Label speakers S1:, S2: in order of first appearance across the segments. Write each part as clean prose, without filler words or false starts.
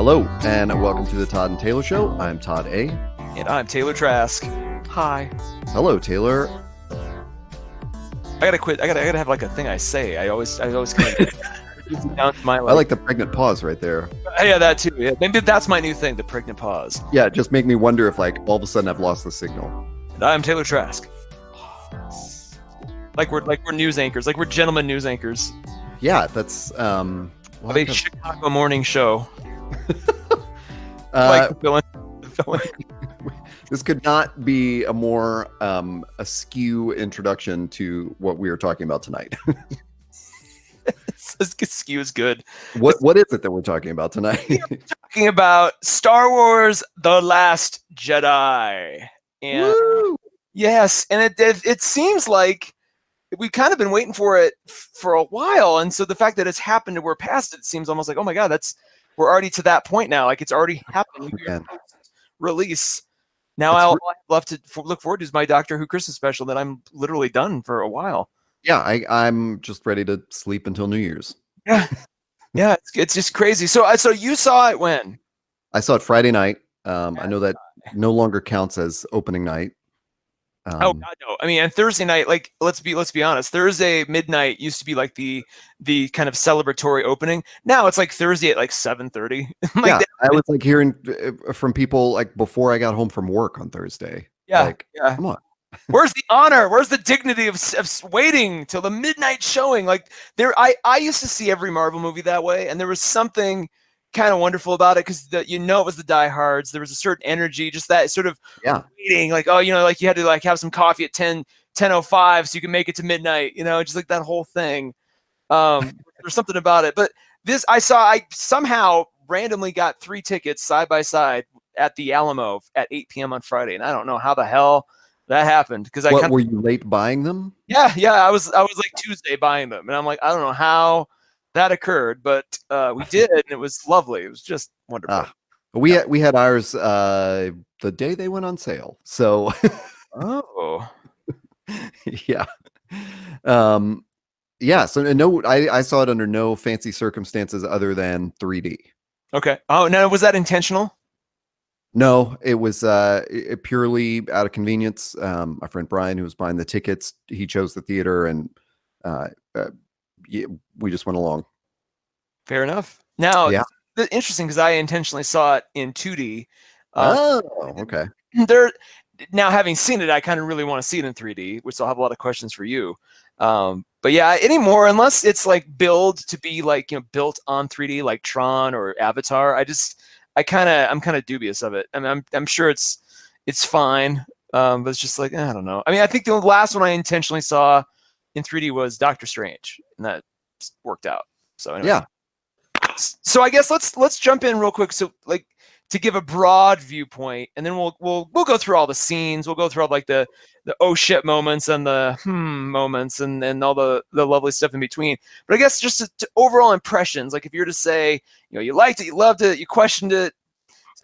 S1: Hello, and welcome to the Todd and Taylor Show. I'm Todd A.
S2: And I'm Taylor Trask. Hi.
S1: Hello, Taylor.
S2: I gotta quit. I gotta have like a thing I say. I always kind of down to my
S1: I like the pregnant pause right there.
S2: Yeah, that too. Yeah, maybe that's my new thing, the pregnant pause.
S1: Yeah, just make me wonder if like all of a sudden I've lost the signal.
S2: And I'm Taylor Trask. Like we're news anchors, like we're gentlemen news anchors.
S1: Yeah, that's
S2: of a Chicago morning show.
S1: This could not be a more askew introduction to what we are talking about tonight.
S2: Askew is good.
S1: What is it that we're talking about tonight?
S2: We're talking about Star Wars: The Last Jedi, and
S1: Woo!
S2: yes, and it seems like we've kind of been waiting for it for a while, and so the fact that it's happened and we're past it seems almost like, oh my god, we're already to that point now. Like it's already happened. Release. Now all I have left to look forward to is my Doctor Who Christmas special that I'm literally done for a while.
S1: Yeah, I'm just ready to sleep until New Year's.
S2: Yeah, yeah, it's just crazy. So you saw it when?
S1: I saw it Friday night. I know that no longer counts as opening night.
S2: Oh God, no! I mean, and Thursday night, like let's be honest. Thursday midnight used to be like the kind of celebratory opening. Now it's like Thursday at like 7:30.
S1: Yeah, I was like hearing from people like before I got home from work on Thursday.
S2: Yeah,
S1: like,
S2: yeah.
S1: Come on.
S2: Where's the honor? Where's the dignity of waiting till the midnight showing? Like I used to see every Marvel movie that way, and there was something kind of wonderful about it because it was the diehards. There was a certain energy, just that sort of waiting, like like you had to like have some coffee at 10:05 so you can make it to midnight. Just like that whole thing. There's something about it. But this I somehow randomly got 3 tickets side by side at the Alamo at 8 p.m. on Friday, and I don't know how the hell that happened because
S1: were you late buying them?
S2: Yeah, I was like Tuesday buying them, and I'm like, I don't know how that occurred, but we did, and it was lovely. It was just wonderful.
S1: We had ours the day they went on sale. So
S2: oh
S1: yeah. Yeah, so no, I saw it under no fancy circumstances other than 3D.
S2: Okay. Oh no, was that intentional?
S1: No, it was purely out of convenience. My friend Brian, who was buying the tickets, he chose the theater, and we just went along.
S2: Fair enough. Now, interesting because I intentionally saw it in 2D.
S1: Okay.
S2: Now, having seen it, I kind of really want to see it in 3D, which I'll have a lot of questions for you. But yeah, anymore, unless it's like built to be like built on 3D, like Tron or Avatar, I'm kind of dubious of it. I mean, I'm sure it's fine, but it's just like I don't know. I mean, I think the last one I intentionally saw in 3D was Doctor Strange, and that worked out. So anyway.
S1: Yeah.
S2: So I guess let's jump in real quick. So like to give a broad viewpoint, and then we'll go through all the scenes. We'll go through all like the oh shit moments and the moments and all the lovely stuff in between. But I guess just to overall impressions, like if you're to say, you liked it, you loved it, you questioned it,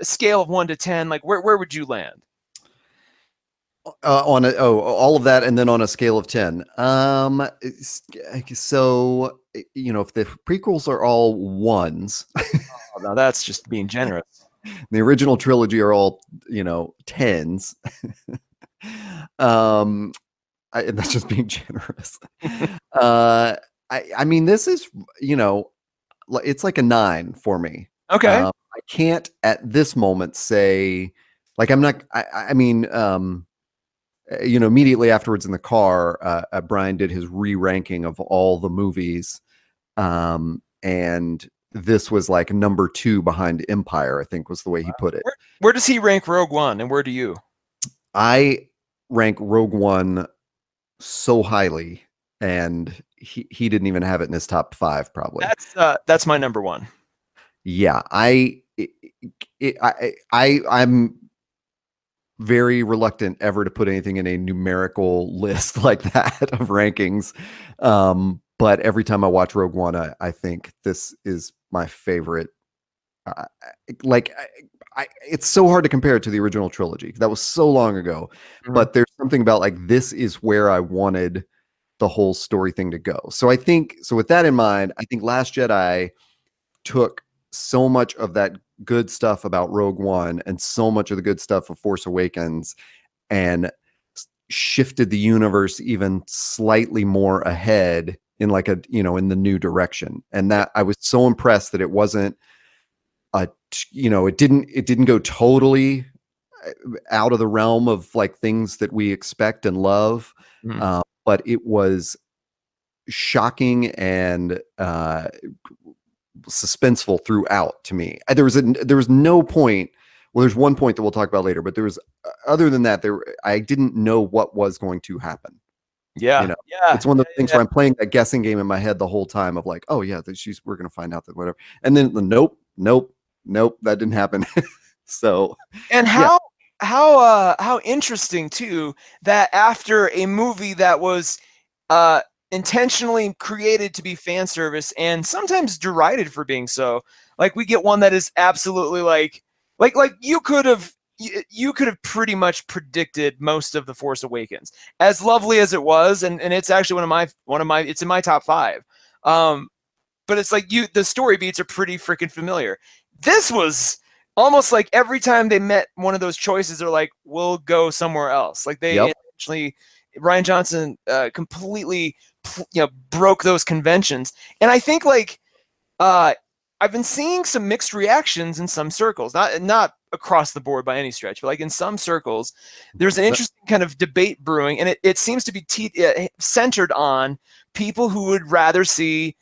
S2: a scale of 1 to 10, like where would you land?
S1: On all of that, and then on a scale of 10. So if the prequels are all 1s,
S2: now that's just being generous.
S1: The original trilogy are all 10s. That's just being generous. I mean, this is it's like a 9 for me.
S2: Okay.
S1: I can't at this moment say like I'm not. I mean. Immediately afterwards in the car, Brian did his re-ranking of all the movies. And this was like number 2 behind Empire, I think was the way he put it.
S2: Where does he rank Rogue One, and where do you?
S1: I rank Rogue One so highly, and he didn't even have it in his top 5, probably.
S2: That's my number 1.
S1: Yeah, I'm very reluctant ever to put anything in a numerical list like that of rankings. But every time I watch Rogue One, I think this is my favorite. It's so hard to compare it to the original trilogy. That was so long ago, but there's something about like, this is where I wanted the whole story thing to go. So with that in mind, I think Last Jedi took so much of that good stuff about Rogue One and so much of the good stuff of Force Awakens, and shifted the universe even slightly more ahead in like a, in the new direction. And that I was so impressed that it wasn't it didn't go totally out of the realm of like things that we expect and love.
S2: Mhm.
S1: But it was shocking and suspenseful throughout to me. There was no point. Well, there's one point that we'll talk about later, but there was other than that, I didn't know what was going to happen. You
S2: Yeah,
S1: know,
S2: yeah,
S1: it's one of
S2: yeah,
S1: those things
S2: yeah.
S1: where I'm playing that guessing game in my head the whole time of like, oh yeah, we're gonna find out that whatever, and then nope, nope, nope, that didn't happen. So
S2: And
S1: yeah,
S2: how interesting too that after a movie that was uh intentionally created to be fan service and sometimes derided for being so, like we get one that is absolutely like you could have pretty much predicted most of the Force Awakens, as lovely as it was, and it's actually one of my it's in my top 5. Um, but it's like the story beats are pretty freaking familiar. This was almost like every time they met one of those choices, they're like, "We'll go somewhere else." Like they
S1: yep,
S2: intentionally, Ryan Johnson completely, broke those conventions, and I think like uh, I've been seeing some mixed reactions in some circles, not across the board by any stretch, but like in some circles, there's an interesting kind of debate brewing, and it seems to be centered on people who would rather see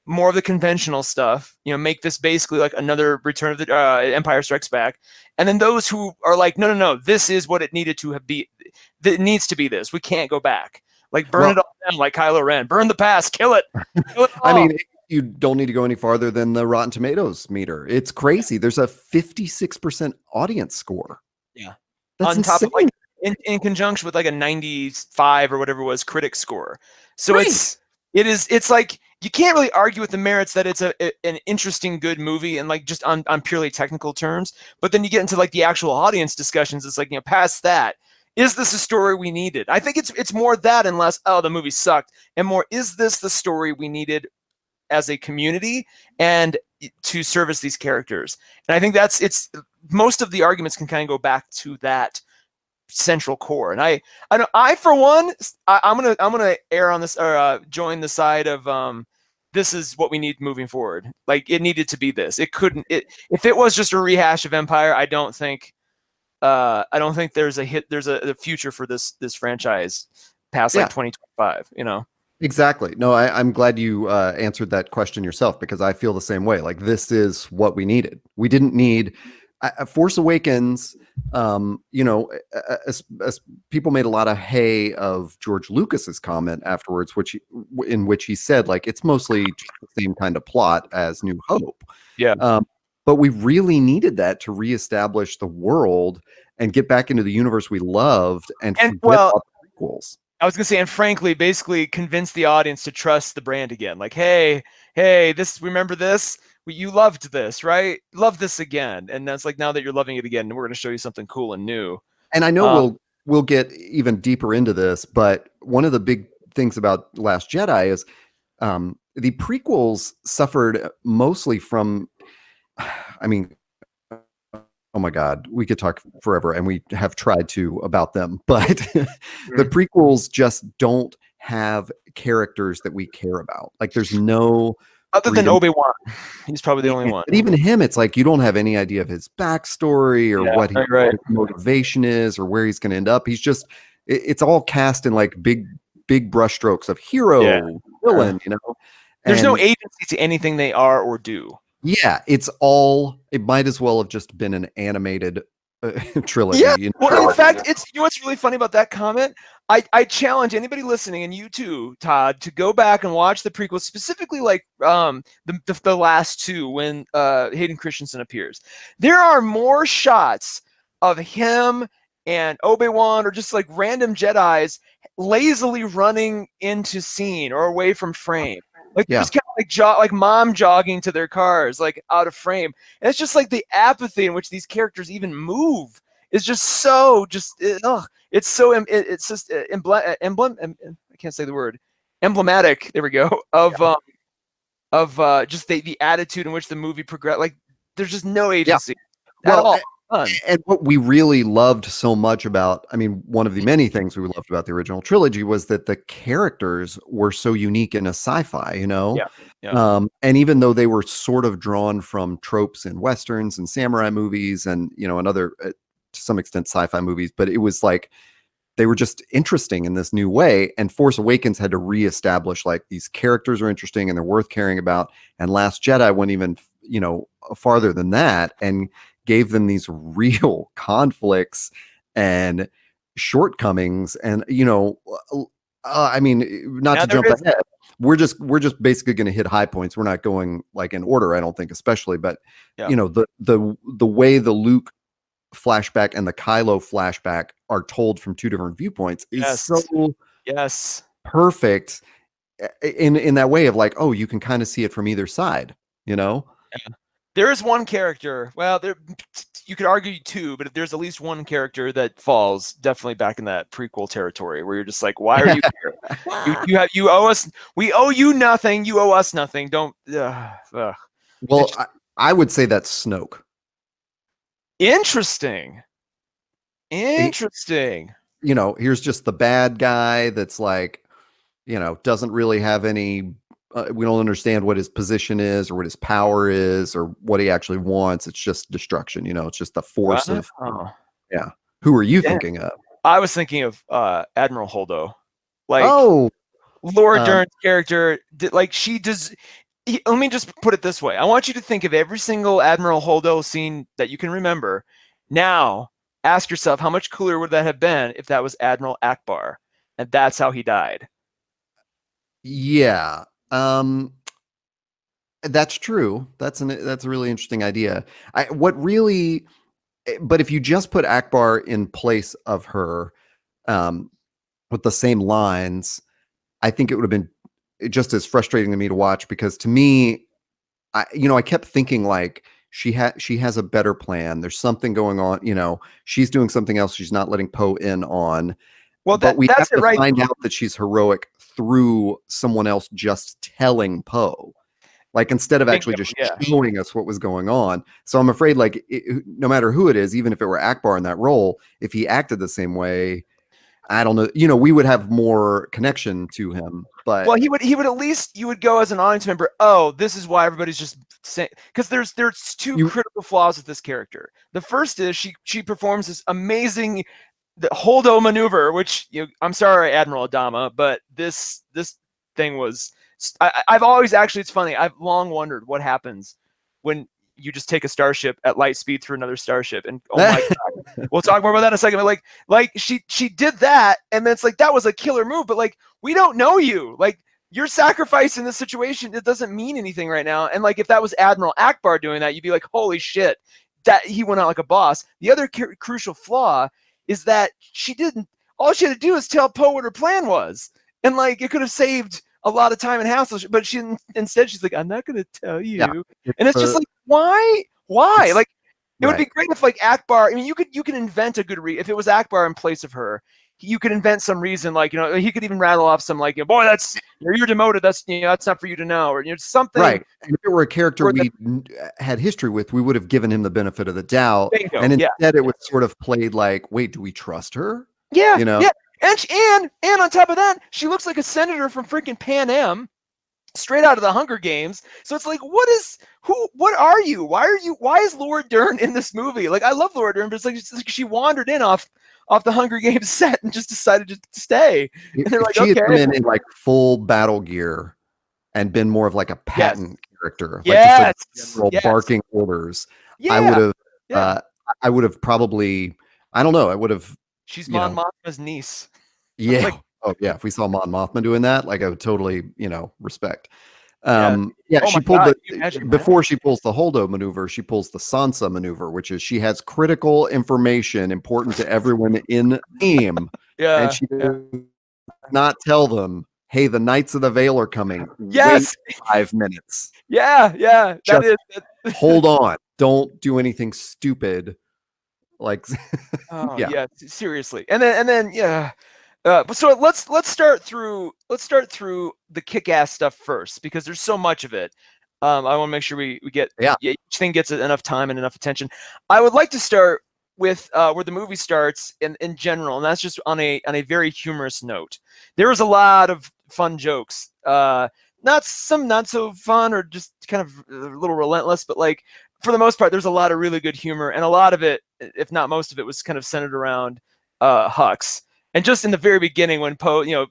S2: more of the conventional stuff, make this basically like another Return of the Empire Strikes Back, and then those who are like, no, no, no, this is what it needed to have be. It needs to be this. We can't go back. Like burn
S1: well,
S2: it all down, like Kylo Ren. Burn the past. Kill it
S1: I
S2: all.
S1: mean, you don't need to go any farther than the Rotten Tomatoes meter. It's crazy. There's a 56% audience score.
S2: Yeah.
S1: That's
S2: On top of like
S1: insane.
S2: in conjunction with like a 95 or whatever it was critic score. So
S1: Right.
S2: it's like you can't really argue with the merits that it's an interesting good movie and like just on purely technical terms, but then you get into like the actual audience discussions. It's like, past that, is this a story we needed? I think it's more that and less, oh, the movie sucked, and more, is this the story we needed as a community and to service these characters? And I think it's most of the arguments can kind of go back to that central core. And I for one, I'm gonna err on this, or join the side of this is what we need moving forward. Like it needed to be this. It couldn't. If it was just a rehash of Empire, I don't think there's a future for this franchise past like
S1: Yeah.
S2: 2025.
S1: Exactly. No, I'm glad you answered that question yourself because I feel the same way. Like this is what we needed. We didn't need Force Awakens. As people made a lot of hay of George Lucas's comment afterwards, in which he said like it's mostly just the same kind of plot as New Hope.
S2: Yeah.
S1: Um, but we really needed that to reestablish the world and get back into the universe we loved and
S2: And
S1: forget
S2: well,
S1: about the prequels.
S2: I was gonna say, and frankly, basically convince the audience to trust the brand again. Like, hey, this, remember this? You loved this, right? Love this again. And that's like, now that you're loving it again, we're gonna show you something cool and new.
S1: And I know
S2: Uh,
S1: we'll get even deeper into this, but one of the big things about Last Jedi is the prequels suffered mostly from, I mean, oh my God, we could talk forever, and we have tried to about them, but the prequels just don't have characters that we care about. Like, there's no
S2: Other than
S1: freedom.
S2: Obi-Wan, he's probably the only one.
S1: But even him, it's like you don't have any idea of his backstory or
S2: Yeah,
S1: what
S2: right.
S1: his motivation is or where he's going to end up. He's just, it's all cast in like big brushstrokes of
S2: Yeah.
S1: hero, villain,
S2: There's no
S1: and
S2: agency to anything they are or do.
S1: yeah, it might as well have just been an animated
S2: Yeah.
S1: trilogy.
S2: Well, in fact, it's what's really funny about that comment. I challenge anybody listening, and you too, Todd, to go back and watch the prequels, specifically like the last two when Hayden Christensen appears. There are more shots of him and Obi-Wan or just like random Jedis lazily running into scene or away from frame. Like
S1: Yeah.
S2: just kind of like mom jogging to their cars, like out of frame. And it's just like the apathy in which these characters even move is just so it's so it's just emblem. I can't say the word. Emblematic. There we go. Of just the attitude in which the movie progressed. Like there's just no
S1: Yeah.
S2: agency at
S1: Well,
S2: all. None.
S1: and what we really loved so much about, I mean, one of the many things we loved about the original trilogy was that the characters were so unique in a sci-fi, you know?
S2: Yeah. Yeah.
S1: And even though they were sort of drawn from tropes in westerns and samurai movies and, you know, and other, to some extent, sci-fi movies, but it was like they were just interesting in this new way. And Force Awakens had to reestablish like these characters are interesting and they're worth caring about. And Last Jedi went even, you know, farther than that and gave them these real conflicts and shortcomings. And, you know, I mean, not
S2: Now
S1: to
S2: there
S1: jump
S2: is.
S1: ahead, we're just basically going to hit high points. We're not going like in order, I don't think, especially, but
S2: Yeah.
S1: you know, the way the Luke flashback and the Kylo flashback are told from two different viewpoints is so
S2: Yes. Yes.
S1: perfect in that way of like, oh, you can kind of see it from either side, you know?
S2: There is one character. Well, there you could argue two, but there's at least one character that falls definitely back in that prequel territory where you're just like, why are you here? You owe us. We owe you nothing. You owe us nothing. Don't.
S1: Well,
S2: It's
S1: I would say that's Snoke.
S2: interesting.
S1: He,
S2: Interesting.
S1: you know, here's just the bad guy that's like, you know, doesn't really have any. We don't understand what his position is or what his power is or what he actually wants. It's just destruction. You know, it's just the force of,
S2: Wow.
S1: yeah. Who are you
S2: Yeah.
S1: thinking of?
S2: I was thinking of Admiral Holdo. Like
S1: Oh,
S2: Laura
S1: um,
S2: Dern's character, like she does. Let me just put it this way. I want you to think of every single Admiral Holdo scene that you can remember. Now, ask yourself, how much cooler would that have been if that was Admiral Akbar? And that's how he died.
S1: yeah. That's true. That's a really interesting idea. What really, but if you just put Akbar in place of her, um, with the same lines, I think it would have been just as frustrating to me to watch because to me, I kept thinking like she has a better plan. There's something going on. You know, she's doing something else. She's not letting Poe in on.
S2: Well,
S1: But we have
S2: that's it,
S1: to
S2: right?
S1: find out that she's heroic through someone else just telling Poe. Like instead of actually
S2: Bingo.
S1: just
S2: Yeah.
S1: showing us what was going on. So I'm afraid, like, no matter who it is, even if it were Akbar in that role, if he acted the same way, I don't know. You know, we would have more connection to him. But
S2: Well, he would at least you would go as an audience member. Oh, this is why everybody's just saying, because there's two
S1: you,
S2: critical flaws with this character. The first is she performs this amazing the Holdo maneuver, which I'm sorry, Admiral Adama, but this thing was. I've always actually, it's funny. I've long wondered what happens when you just take a starship at light speed through another starship, and oh my god, we'll talk more about that in a second. But like she did that, and then it's like that was a killer move, but like we don't know you, like. Your sacrifice in this situation, it doesn't mean anything right now. And like if that was Admiral Akbar doing that, you'd be like, holy shit, that he went out like a boss. The other crucial flaw is that she didn't. All she had to do is tell Poe what her plan was, and like it could have saved a lot of time and hassle. But she instead she's like, "I'm not going to tell
S1: yeah,
S2: you,"
S1: it's,
S2: and it's just like, why? Why?
S1: it's
S2: Like it would be
S1: right.
S2: great if like Akbar. I mean, you could invent a good if it was Akbar in place of her. You could invent some reason, like he could even rattle off some like, boy, that's you're demoted. That's that's not for you to know, or something.
S1: Right. And if it were a character
S2: Where the
S1: we had history with, we would have given him the benefit of the doubt.
S2: bingo,
S1: And
S2: yeah.
S1: instead, it was sort of played like, wait, do we trust her?
S2: Yeah,
S1: You know?
S2: yeah. And on top of that, she looks like a senator from freaking Pan Am, straight out of the Hunger Games. So it's like, what are you? Why is Laura Dern in this movie? Like, I love Laura Dern, but it's like she wandered in off the Hunger Games set and just decided to stay. And they're
S1: If
S2: like,
S1: she had come
S2: okay,
S1: in like full battle gear and been more of like a
S2: yes,
S1: patent character, like just a
S2: yes,
S1: general
S2: yes,
S1: barking orders, I would
S2: yeah,
S1: have,
S2: yeah.
S1: uh, I would have probably, I don't know, I would have,
S2: She's
S1: you
S2: Mon
S1: know,
S2: Mothma's niece.
S1: yeah.
S2: Like,
S1: Oh yeah. If we saw Mon Mothma doing that, like I would totally, respect.
S2: yeah.
S1: Yeah,
S2: Oh my
S1: she pulled
S2: God,
S1: the
S2: can you imagine that?
S1: before she pulls the Holdo maneuver, she pulls the Sansa maneuver, which is she has critical information important to everyone in AIM, and
S2: Yeah,
S1: she
S2: yeah.
S1: does not tell them, "Hey, the Knights of the Vale are coming. Wait
S2: Yes,
S1: 5 minutes.
S2: yeah, yeah. That
S1: Just
S2: is.
S1: hold on. Don't do anything stupid." Like,
S2: Oh
S1: yeah,
S2: yeah, seriously. And then yeah. But so let's start through the kick-ass stuff first because there's so much of it. I want to make sure we get
S1: Yeah.
S2: each thing gets enough time and enough attention. I would like to start with where the movie starts in general, and that's just on a very humorous note. There was a lot of fun jokes. Not some not so fun or just kind of a little relentless, but like for the most part, there's a lot of really good humor, and a lot of it, if not most of it, was kind of centered around Hux. And just in the very beginning, when Poe, you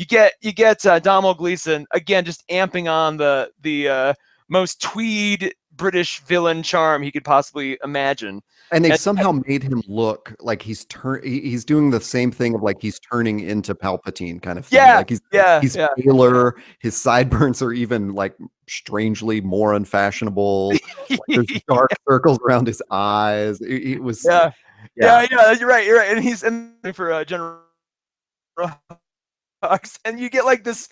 S2: get Domhnall Gleeson again, just amping on the most tweed British villain charm he could possibly imagine.
S1: And they've
S2: And
S1: somehow made him look like he's doing the same thing of like he's turning into Palpatine kind of thing.
S2: yeah,
S1: Like
S2: yeah,
S1: he's
S2: yeah.
S1: paler, his sideburns are even like strangely more unfashionable. Like there's dark circles around his eyes. It was
S2: Yeah,
S1: yeah.
S2: yeah. You're right. You're right. And he's in for General Hux, and you get like this,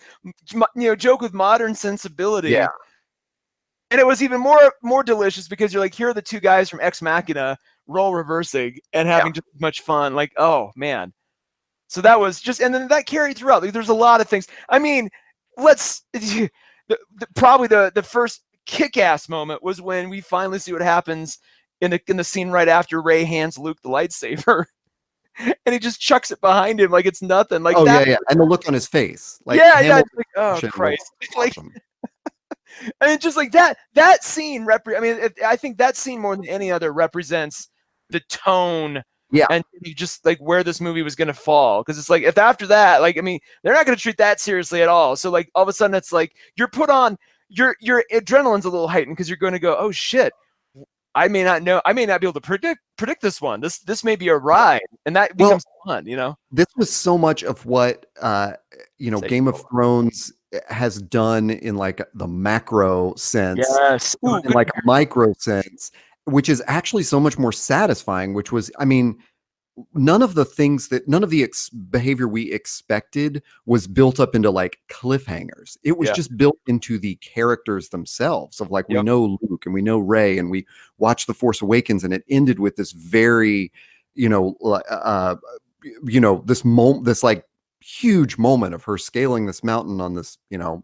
S2: joke with modern
S1: Yeah.
S2: sensibility. And it was even more delicious because you're like, here are the two guys from Ex Machina role reversing and
S1: Yeah.
S2: having just as much fun. Like, oh man. So that was just, and then that carried throughout. Like, there's a lot of things. I mean, let's probably the first kick-ass moment was when we finally see what happens in the scene right after Rey hands Luke the lightsaber, and he just chucks it behind him like it's nothing. Like
S1: Oh yeah,
S2: that.
S1: yeah. And the look on his face. Like
S2: Yeah, yeah.
S1: Hamilton
S2: It's like, oh
S1: was
S2: Christ. Like,
S1: awesome.
S2: I mean, just like that scene. I mean, I think that scene more than any other represents the tone
S1: Yeah.
S2: and just like where this movie was going to fall. Because it's like if after that, like I mean, they're not going to treat that seriously at all. So like all of a sudden, it's like you're put on your adrenaline's a little heightened because you're going to go, oh shit. I may not know. I may not be able to predict this one. This may be a ride, and that
S1: Well,
S2: becomes fun.
S1: this was so much of what
S2: Say,
S1: Game of Thrones has done in like the macro sense,
S2: yes. Ooh,
S1: in
S2: good.
S1: like a micro sense, which is actually so much more satisfying. Which was, I mean, none of the behavior we expected was built up into like cliffhangers. It was
S2: Yeah.
S1: just built into the characters themselves of like, we
S2: Yep.
S1: know Luke and we know Rey and we watched The Force Awakens and it ended with this very, this like huge moment of her scaling this mountain on this, the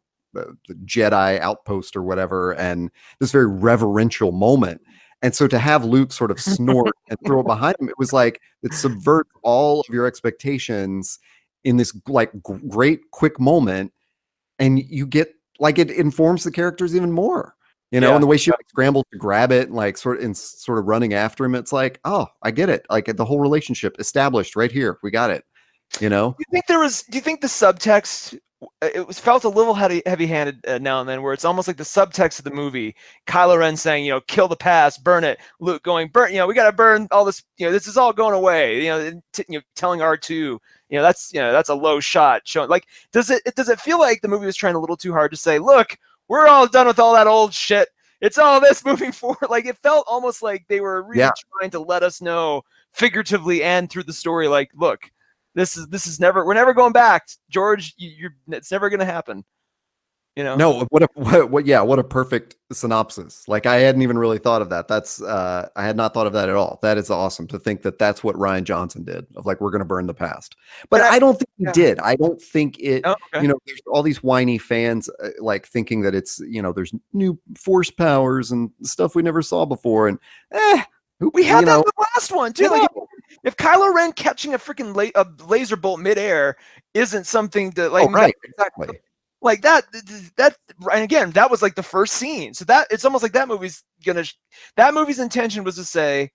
S1: Jedi outpost or whatever, and this very reverential moment. And so to have Luke sort of snort and throw it behind him, it was like it subverts all of your expectations in this like great quick moment, and you get like it informs the characters even more.
S2: Yeah.
S1: And the way she like, scrambled to grab it, and like sort of running after him, it's like, oh, I get it. Like the whole relationship established right here. We got it.
S2: Do you think the subtext it was felt a little heavy-handed now and then, where it's almost like the subtext of the movie, Kylo Ren saying, kill the past, burn it. Luke going, burn, we got to burn all this. This is all going away. Telling R2, that's a low shot. Showing like, does it feel like the movie was trying a little too hard to say, look, we're all done with all that old shit. It's all this moving forward. Like it felt almost like they were really trying to let us know figuratively and through the story, like, look. We're never going back, George. It's never going to happen.
S1: No, what a perfect synopsis. Like I hadn't even really thought of that. I had not thought of that at all. That is awesome to think that that's what Rian Johnson did of like, we're going to burn the past. But I don't think he did. I don't think it,
S2: okay.
S1: There's all these whiny fans like thinking that it's, there's new force powers and stuff we never saw before. And
S2: we had that in the last one too. Like if Kylo Ren catching a freaking laser bolt midair isn't something to like,
S1: right, exactly.
S2: Like that, and again, that was like the first scene. So that it's almost like that movie's intention was to say,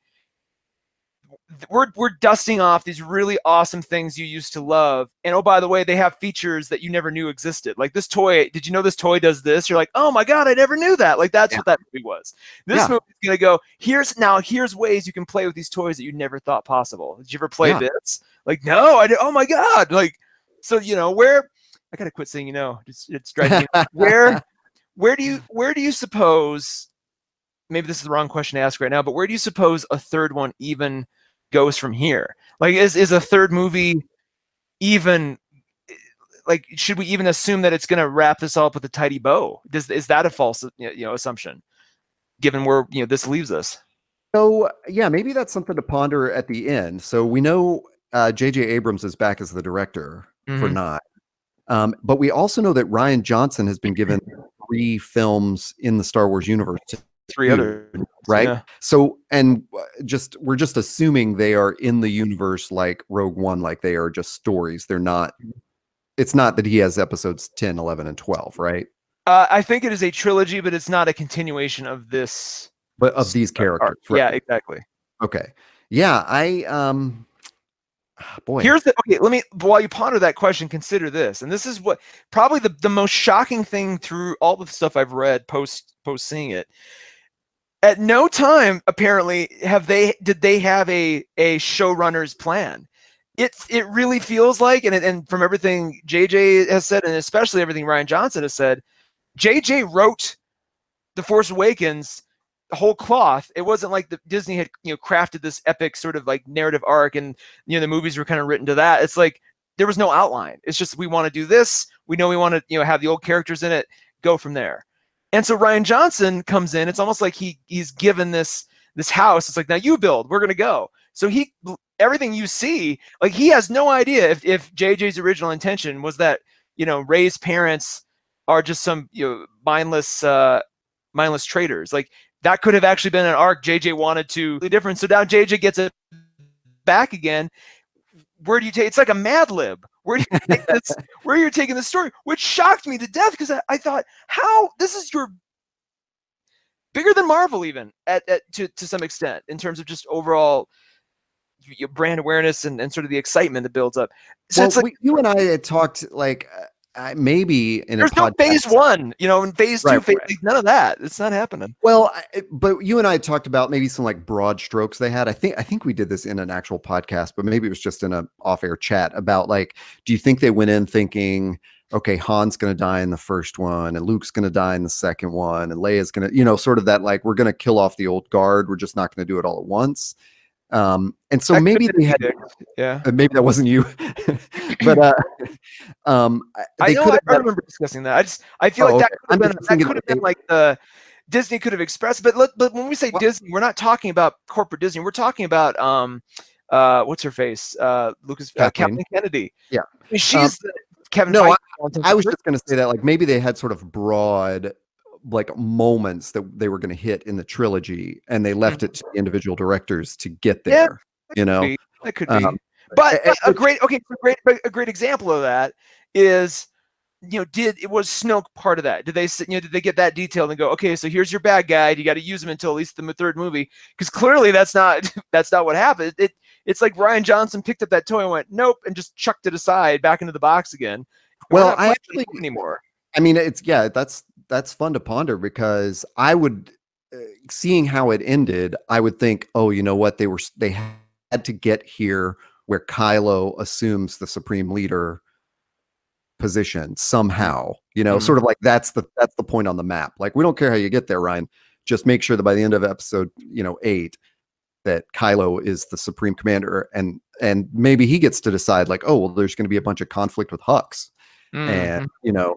S2: we're dusting off these really awesome things you used to love, and oh, by the way, they have features that you never knew existed. Like this toy, did you know this toy does this? You're like, oh my god, I never knew that. Like that's what that movie was. This movie's gonna go, here's ways you can play with these toys that you never thought possible. Did you ever play this? Like, no, I did. Oh my god. Like, so where I gotta quit saying it's driving me. Where do you suppose, maybe this is the wrong question to ask right now, but where do you suppose a third one even goes from here? Like, is a third movie even, like, should we even assume that it's going to wrap this all up with a tidy bow? Is that a false assumption, given where this leaves us?
S1: So yeah, maybe that's something to ponder at the end. So we know J.J. Abrams is back as the director for 9. But we also know that Rian Johnson has been given 3 films in the Star Wars universe,
S2: 3
S1: too,
S2: other,
S1: right?
S2: yeah.
S1: So, and we're just assuming they are in the universe like Rogue One, like they are just stories. They're not. It's not that he has episodes 10, 11, and 12, right?
S2: I think it is a trilogy, but it's not a continuation of this
S1: But of these characters,
S2: arc.
S1: right?
S2: Yeah, exactly.
S1: Okay. Yeah, boy.
S2: Here's the okay. Let me, while you ponder that question, consider this, and this is what probably the most shocking thing through all the stuff I've read post seeing it. At no time, apparently, did they have a showrunner's plan. It really feels like, and from everything JJ has said, and especially everything Rian Johnson has said, JJ wrote The Force Awakens whole cloth. It wasn't like Disney had crafted this epic sort of like narrative arc, and the movies were kind of written to that. It's like there was no outline. It's just, we want to do this. We know we want to have the old characters in it. Go from there. And so Rian Johnson comes in. It's almost like he's given this house. It's like, now you build. We're gonna go. So everything you see, like, he has no idea if JJ's original intention was that Rey's parents are just some mindless traders. Like, that could have actually been an arc JJ wanted to be different. So now JJ gets it back again. Where do you take? It's like a Mad Lib. Where do you take this? Where you're taking the story, which shocked me to death, because I thought, how this is your bigger than Marvel, even to some extent, in terms of just overall your brand awareness and sort of the excitement that builds up. So
S1: Well,
S2: it's like,
S1: you and I had talked like maybe in
S2: there's
S1: a
S2: no
S1: podcast.
S2: phase 1, and phase 2,
S1: Right.
S2: like, none of that. It's not happening.
S1: Well, but you and I talked about maybe some like broad strokes they had. I think we did this in an actual podcast, but maybe it was just in a off-air chat about, like, do you think they went in thinking, okay, Han's going to die in the first one, and Luke's going to die in the second one, and Leia's going to, sort of that, like, we're going to kill off the old guard. We're just not going to do it all at once. And so
S2: That
S1: maybe
S2: could've
S1: they had,
S2: been edict. Yeah.
S1: maybe that wasn't you, but
S2: I
S1: they
S2: know.
S1: could
S2: I
S1: have.
S2: remember discussing that. I feel like
S1: Oh,
S2: that
S1: okay.
S2: could have
S1: I'm
S2: been
S1: just thinking
S2: like the Disney could have expressed. But when we say
S1: Well,
S2: Disney, we're not talking about corporate Disney. We're talking about what's her face?
S1: Kathleen.
S2: Kathleen Kennedy.
S1: Yeah.
S2: I mean, she's Kevin
S1: No,
S2: Feige.
S1: I was just going to say that, like, maybe they had sort of broad, like, moments that they were going to hit in the trilogy, and they left it to the individual directors to get
S2: Yeah,
S1: there. You know,
S2: that could be. But a great example of that is, was Snoke part of that? Did they get that detailed and go, okay, so here's your bad guy. You got to use him until at least the third movie, because clearly that's not what happened. It's like Rian Johnson picked up that toy and went, nope, and just chucked it aside back into the box again.
S1: Well, I actually
S2: anymore.
S1: I mean, that's fun to ponder, because I would, seeing how it ended, I would think, oh, you know what, they had to get here where Kylo assumes the Supreme Leader position somehow, sort of like that's the point on the map. Like, we don't care how you get there, Ryan. Just make sure that by the end of episode 8, that Kylo is the Supreme Commander, and maybe he gets to decide, like, oh, well, there's going to be a bunch of conflict with Hux, and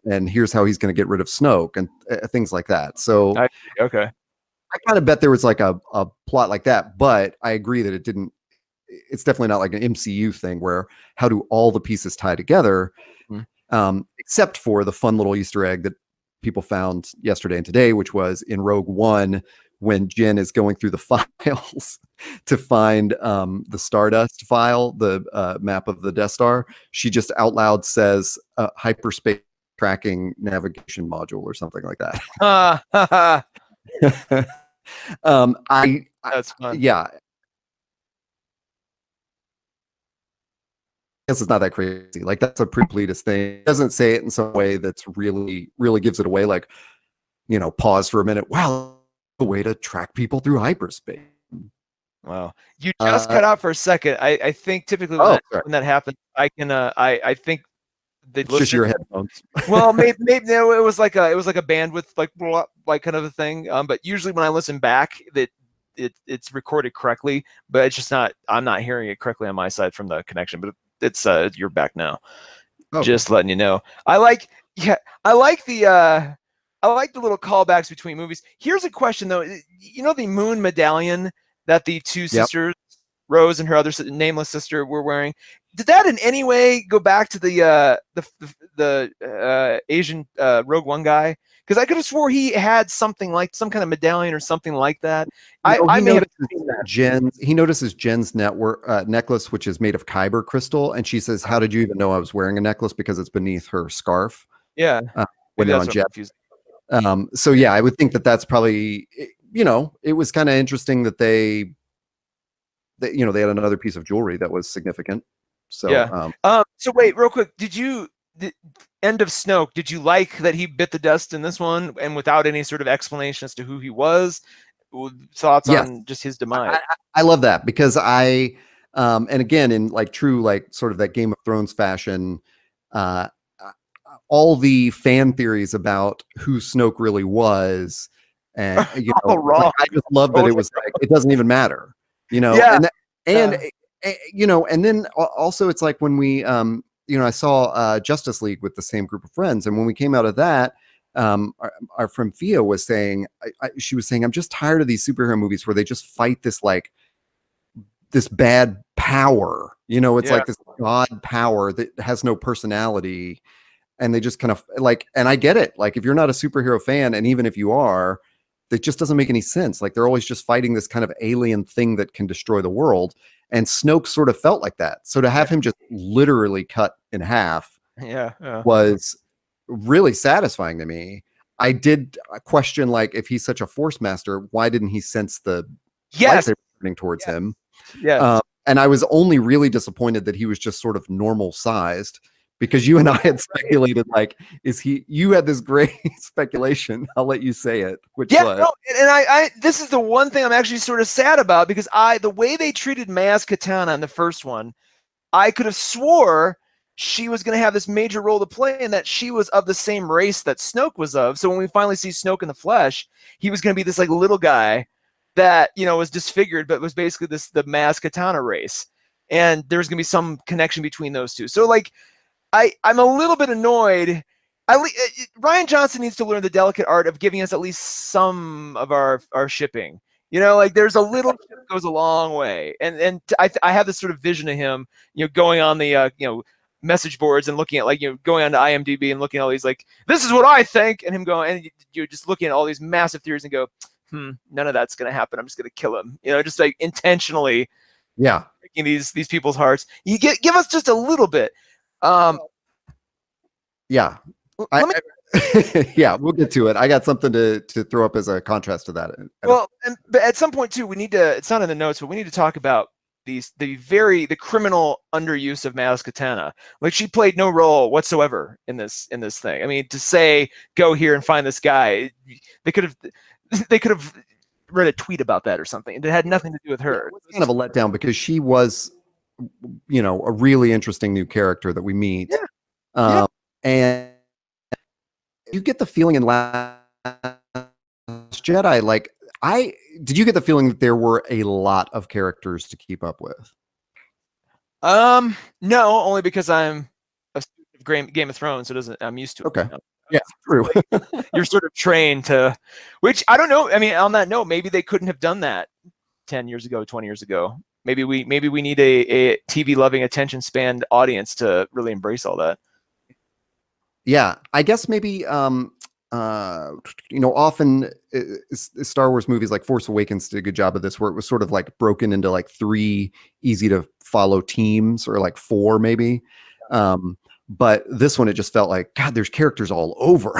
S1: and here's how he's going to get rid of Snoke, and things like that. So
S2: okay,
S1: I kind of bet there was like a plot like that, but I agree that it's definitely not like an MCU thing where how do all the pieces tie together, except for the fun little Easter egg that people found yesterday and today, which was in Rogue One, when Jyn is going through the files to find the Stardust file, the map of the Death Star. She just out loud says hyperspace tracking navigation module or something like that.
S2: That's fun.
S1: Yeah. I guess it's not that crazy. Like, that's a pretty elitist thing. It doesn't say it in some way that's really, really gives it away. Like, pause for a minute. Wow, a way to track people through hyperspace.
S2: Wow, you just cut out for a second. I think typically when that happens, I can I think
S1: it's just your headphones.
S2: Well, maybe no, it was like a bandwidth like kind of a thing. But usually when I listen back, it's recorded correctly, but it's just not. I'm not hearing it correctly on my side from the connection. But it's you're back now. Oh. Just letting you know. I like the little callbacks between movies. Here's a question though. The moon medallion that the two sisters, Rose and her other nameless sister, were wearing. Did that in any way go back to the Asian Rogue One guy? Because I could have swore he had something like some kind of medallion or something like that.
S1: He
S2: I may have
S1: notices
S2: seen that.
S1: Jen's necklace, which is made of kyber crystal, and she says, "How did you even know I was wearing a necklace?" Because it's beneath her scarf.
S2: Yeah,
S1: When
S2: maybe
S1: they're
S2: that's
S1: on
S2: what I'm
S1: jet.
S2: confused.
S1: So yeah, I would think that that's probably, it was kind of interesting that they had another piece of jewelry that was significant. So
S2: Yeah. So wait, real quick, the end of Snoke, did you like that he bit the dust in this one and without any sort of explanation as to who he was? Thoughts
S1: yes,
S2: on just his demise?
S1: I love that because and again, in like true, like sort of that Game of Thrones fashion, uh, all the fan theories about who Snoke really was, and
S2: All wrong.
S1: I just love that it was like it doesn't even matter,
S2: Yeah.
S1: and
S2: Yeah.
S1: and then also it's like when we I saw Justice League with the same group of friends, and when we came out of that, our friend Fia was saying, she was saying, I'm just tired of these superhero movies where they just fight this bad power. It's
S2: Yeah.
S1: like this god power that has no personality, and they just kind of like, and I get it. Like if you're not a superhero fan, and even if you are, it just doesn't make any sense. Like they're always just fighting this kind of alien thing that can destroy the world. And Snoke sort of felt like that. So to have him just literally cut in half
S2: Yeah. Yeah.
S1: was really satisfying to me. I did question, like, if he's such a force master, why didn't he sense the
S2: Yes.
S1: lightsaber turning towards him?
S2: Yes.
S1: And I was only really disappointed that he was just sort of normal sized, because you and I had speculated, like, you had this great speculation. I'll let you say it, which
S2: Yeah,
S1: was,
S2: no, and this is the one thing I'm actually sort of sad about, because the way they treated Maz Katana in the first one, I could have swore she was going to have this major role to play, and that she was of the same race that Snoke was of. So when we finally see Snoke in the flesh, he was going to be this like little guy that was disfigured, but was basically the Maz Katana race, and there's going to be some connection between those two. So like I'm a little bit annoyed. Ryan Johnson needs to learn the delicate art of giving us at least some of our shipping. Like there's a little ship goes a long way, and I have this sort of vision of him, going on the message boards and looking at, like, going on to IMDb and looking at all these, like, this is what I think, and him going, and you're just looking at all these massive theories and go, none of that's gonna happen. I'm just gonna kill him. Just like intentionally
S1: yeah,
S2: breaking these people's hearts. You give us just a little bit.
S1: yeah.
S2: Let me.
S1: Yeah, we'll get to it. I got something to throw up as a contrast to that.
S2: Well, but at some point too, we need to. It's not in the notes, but we need to talk about the criminal underuse of Maz Katana. Like, she played no role whatsoever in this thing. I mean, to say go here and find this guy, they could have read a tweet about that or something. It had nothing to do with her.
S1: It was kind of a letdown, because she was, a really interesting new character that we meet.
S2: Yeah.
S1: And you get the feeling in Last Jedi, like, did you get the feeling that there were a lot of characters to keep up with?
S2: No, only because I'm a student of Game of Thrones, so I'm used to it.
S1: Okay. Yeah, true.
S2: You're sort of trained to, which I don't know. I mean, on that note, maybe they couldn't have done that 10 years ago, 20 years ago. Maybe we need a TV loving, attention span audience to really embrace all that.
S1: Yeah, I guess maybe often Star Wars movies like Force Awakens did a good job of this, where it was sort of like broken into like 3 easy to follow teams, or like 4 maybe. But this one, it just felt like, God, there's characters all over.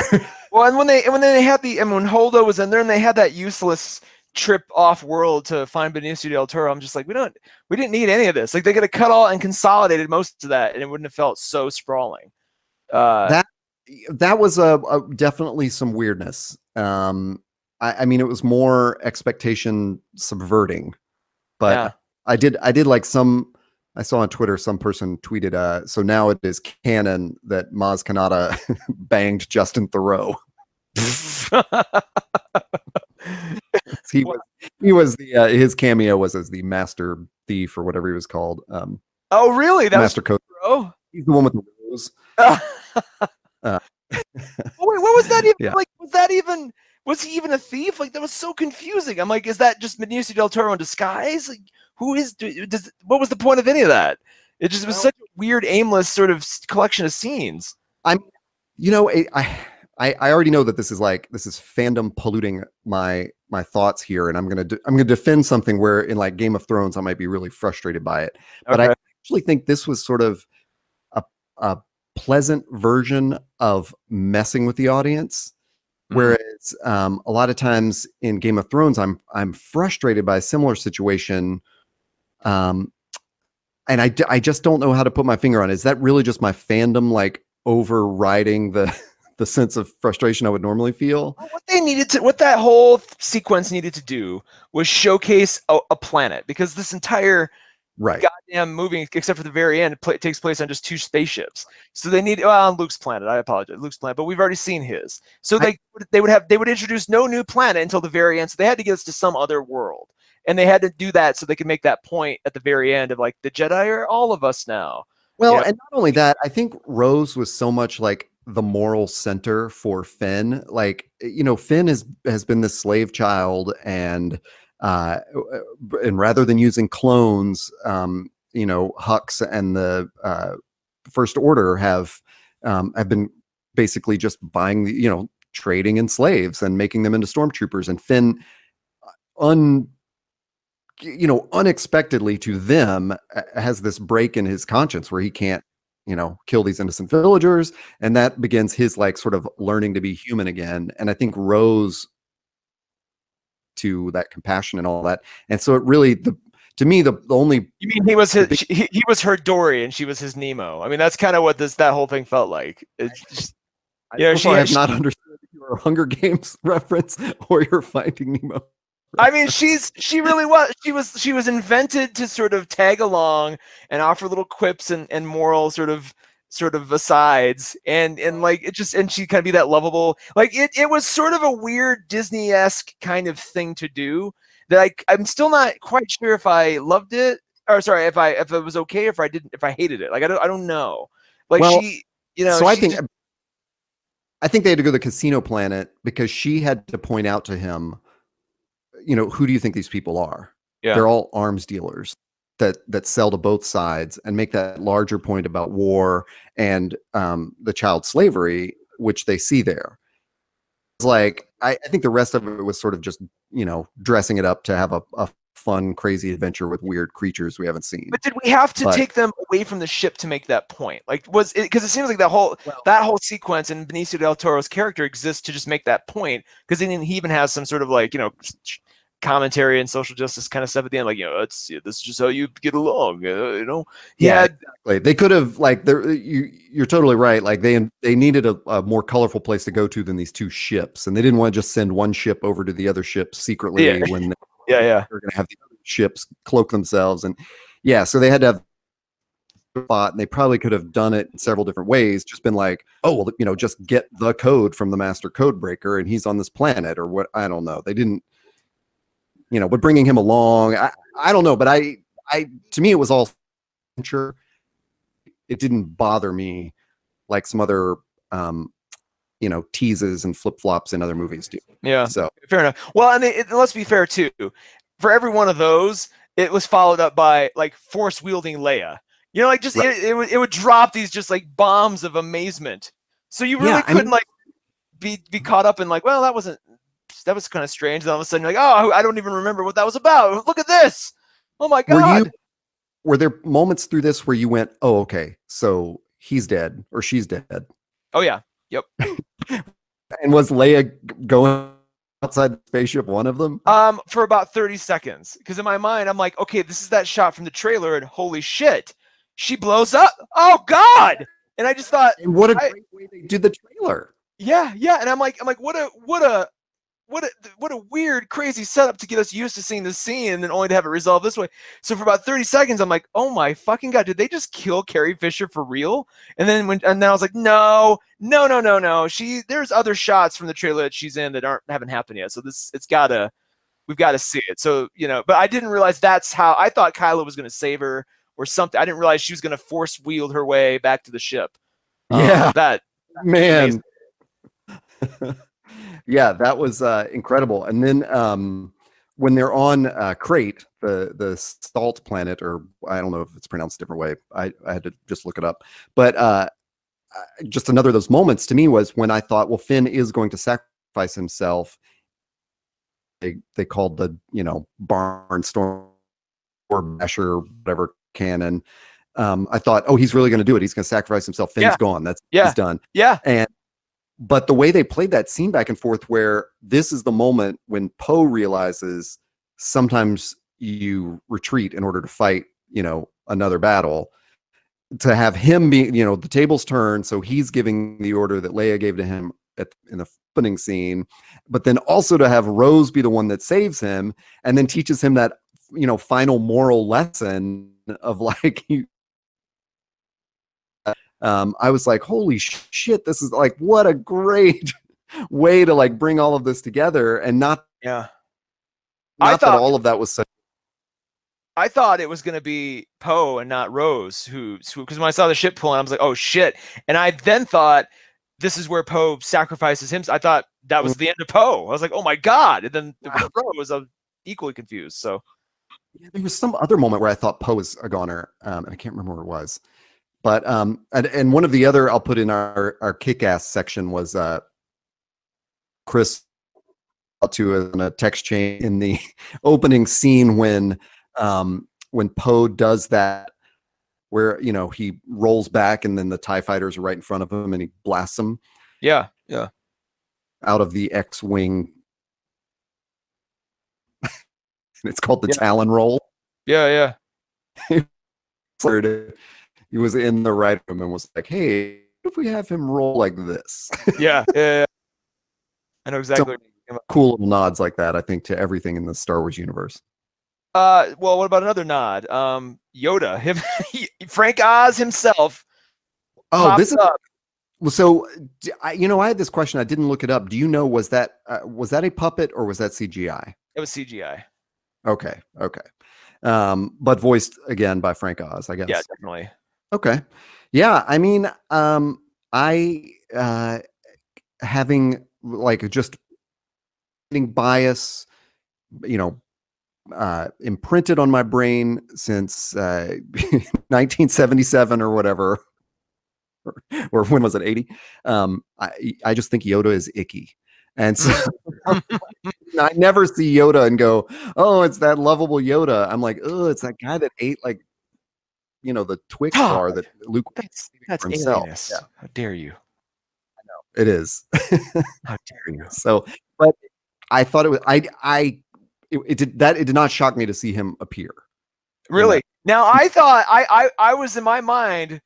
S2: Well, and when they had when Holdo was in there and they had that useless trip off world to find Benicio del Toro, I'm just like, we didn't need any of this. Like, they could have cut all and consolidated most of that, and it wouldn't have felt so sprawling.
S1: That was definitely some weirdness. I mean, it was more expectation subverting, but
S2: Yeah.
S1: I did like I saw on Twitter, some person tweeted, so now it is canon that Maz Kanata banged Justin Theroux. He was his cameo was as the master thief, or whatever he was called.
S2: Oh, really? That
S1: Master
S2: was
S1: Code. He's the one with the rose.
S2: Oh, wait, what was that even?
S1: Yeah.
S2: Like, was he even a thief? Like, that was so confusing. I'm like, is that just Benicio del Toro in disguise? Like, what was the point of any of that? It just was such a weird, aimless sort of collection of scenes.
S1: I'm, I already know that this is fandom polluting my thoughts here, and I'm gonna defend something where in like Game of Thrones I might be really frustrated by it, but I
S2: Okay.
S1: actually think this was sort of a, a pleasant version of messing with the audience.
S2: Mm.
S1: Whereas a lot of times in Game of Thrones, I'm frustrated by a similar situation, um, and I just don't know how to put my finger on it. Is that really just my fandom like overriding the the sense of frustration I would normally feel?
S2: What that whole sequence needed to do was showcase a planet, because this entire
S1: Right.
S2: goddamn movie, except for the very end, takes place on just two spaceships. So they need on Luke's planet. I apologize, Luke's planet, but we've already seen his. So
S1: I,
S2: they would introduce no new planet until the very end. So they had to get us to some other world, and they had to do that so they could make that point at the very end of like the Jedi are all of us now. You
S1: well,
S2: know?
S1: and not only that, I think Rose was so much like the moral center for Finn. Like, Finn has been this slave child, uh, and rather than using clones, Hux and the First Order have been basically just buying trading in slaves and making them into stormtroopers. And Finn, un unexpectedly to them, has this break in his conscience where he can't, kill these innocent villagers. And that begins his like sort of learning to be human again. And I think Rose to that compassion and all that. And so it really, to me, the only,
S2: You mean he was
S1: the
S2: his,
S1: big,
S2: he was her Dory and she was his Nemo? I mean, that's kind of what that whole thing felt like. It's just,
S1: so far I have
S2: she
S1: not understood your Hunger Games reference or your Finding Nemo.
S2: I mean, she really was. She was invented to sort of tag along and offer little quips and moral sort of asides, and like it just, and she kind of be that lovable. Like it was sort of a weird Disney-esque kind of thing to do that I'm still not quite sure if I loved it, or sorry, if it was okay, if I hated it. Like I don't know. Like
S1: Well,
S2: she,
S1: so
S2: she just
S1: I think they had to go to the casino planet because she had to point out to him, who do you think these people are?
S2: yeah.
S1: They're all arms dealers that sell to both sides, and make that larger point about war and the child slavery, which they see there. It's like I think the rest of it was sort of just dressing it up to have a fun, crazy adventure with weird creatures we haven't seen.
S2: But did we have to
S1: But
S2: take them away from the ship to make that point? Like, was it because it seems like that whole sequence and Benicio del Toro's character exists to just make that point? Because then he even has some sort of like commentary and social justice kind of stuff at the end, like this is just how you get along. He
S1: yeah,
S2: had
S1: exactly. They could have like you're totally right. Like they needed a more colorful place to go to than these two ships, and they didn't want to just send one ship over to the other ship
S2: yeah
S1: secretly when
S2: yeah
S1: they're going to have the other ships cloak themselves. And yeah, so they had to have a spot, and they probably could have done it in several different ways. Just been like, oh well, just get the code from the master code breaker, and he's on this planet, or what? I don't know. They didn't, but bringing him along, I don't know. But to me, it was all sure. It didn't bother me like some other teases and flip-flops in other movies do.
S2: yeah
S1: So
S2: fair enough. Well, and let's be fair too. For every one of those, it was followed up by like force wielding Leia. Like just
S1: right.
S2: it would drop these just like bombs of amazement. So you really
S1: Yeah, I
S2: couldn't
S1: mean,
S2: like be caught up in like, well, that was kind of strange. And all of a sudden you're like, oh, I don't even remember what that was about. Look at this. Oh my God.
S1: were there moments through this where you went, oh, okay, so he's dead or she's dead?
S2: Oh yeah. Yep.
S1: And was Leia going outside the spaceship one of them?
S2: For about 30 seconds. Because in my mind, I'm like, okay, this is that shot from the trailer, and holy shit, she blows up. Oh God. And I just thought,
S1: And what a great way they did the trailer.
S2: yeah. And I'm like, what a weird, crazy setup to get us used to seeing this scene and then only to have it resolved this way. So for about 30 seconds, I'm like, oh my fucking God, did they just kill Carrie Fisher for real? And then I was like, no. There's other shots from the trailer that she's in that haven't happened yet. So we've got to see it. So, but I didn't realize that's how I thought Kylo was going to save her or something. I didn't realize she was going to force wield her way back to the ship.
S1: Yeah,
S2: That
S1: man. Yeah, that was incredible. And then when they're on Crate, the salt planet, or I don't know if it's pronounced a different way. I had to just look it up. But just another of those moments to me was when I thought, well, Finn is going to sacrifice himself. They called the, barnstorm or Basher, whatever cannon. I thought, oh, he's really going to do it. He's going to sacrifice himself. Finn's
S2: Yeah.
S1: gone. He's
S2: Yeah.
S1: done.
S2: Yeah.
S1: But the way they played that scene back and forth, where this is the moment when Poe realizes sometimes you retreat in order to fight, another battle. To have him be, the tables turn, so he's giving the order that Leia gave to him in the opening scene, but then also to have Rose be the one that saves him and then teaches him that, final moral lesson of like, I was like, holy shit, this is like, what a great way to like bring all of this together, and not
S2: I
S1: that
S2: thought
S1: all of that was such.
S2: I thought it was going to be Poe and not Rose because when I saw the ship pulling, I was like, oh shit. And I then thought this is where Poe sacrifices him. I thought that was the end of Poe. I was like, oh my God. And then Rose, I was equally confused. So
S1: there was some other moment where I thought Poe was a goner. And I can't remember what it was, but, and one of the other I'll put in our kick-ass section was, Chris to in a text chain in the opening scene when Poe does that, where he rolls back and then the TIE fighters are right in front of him and he blasts them.
S2: Yeah.
S1: Out of the X-wing. It's called the Talon roll.
S2: Yeah.
S1: He was in the right room and was like, "Hey, if we have him roll like this?"
S2: Yeah. I know exactly.
S1: Cool little nods like that, I think, to everything in the Star Wars universe.
S2: Well, what about another nod? Yoda, Frank Oz himself.
S1: Oh, this is up. So, I had this question. I didn't look it up. Do you know, was that a puppet or was that CGI?
S2: It was CGI.
S1: Okay. But voiced again by Frank Oz, I guess.
S2: Yeah, definitely.
S1: Okay. Yeah, I mean, I having like just bias, imprinted on my brain since 1977 or whatever, or when was it, 80? I just think Yoda is icky, and so I never see Yoda and go, oh, it's that lovable Yoda. I'm like, oh, it's that guy that ate like, the Twix bar that Luke
S2: that's
S1: for himself.
S2: Yeah. How dare you?
S1: I know it is.
S2: How dare you?
S1: So, but I thought it was it did not shock me to see him appear.
S2: Really? Now I thought I was in my mind,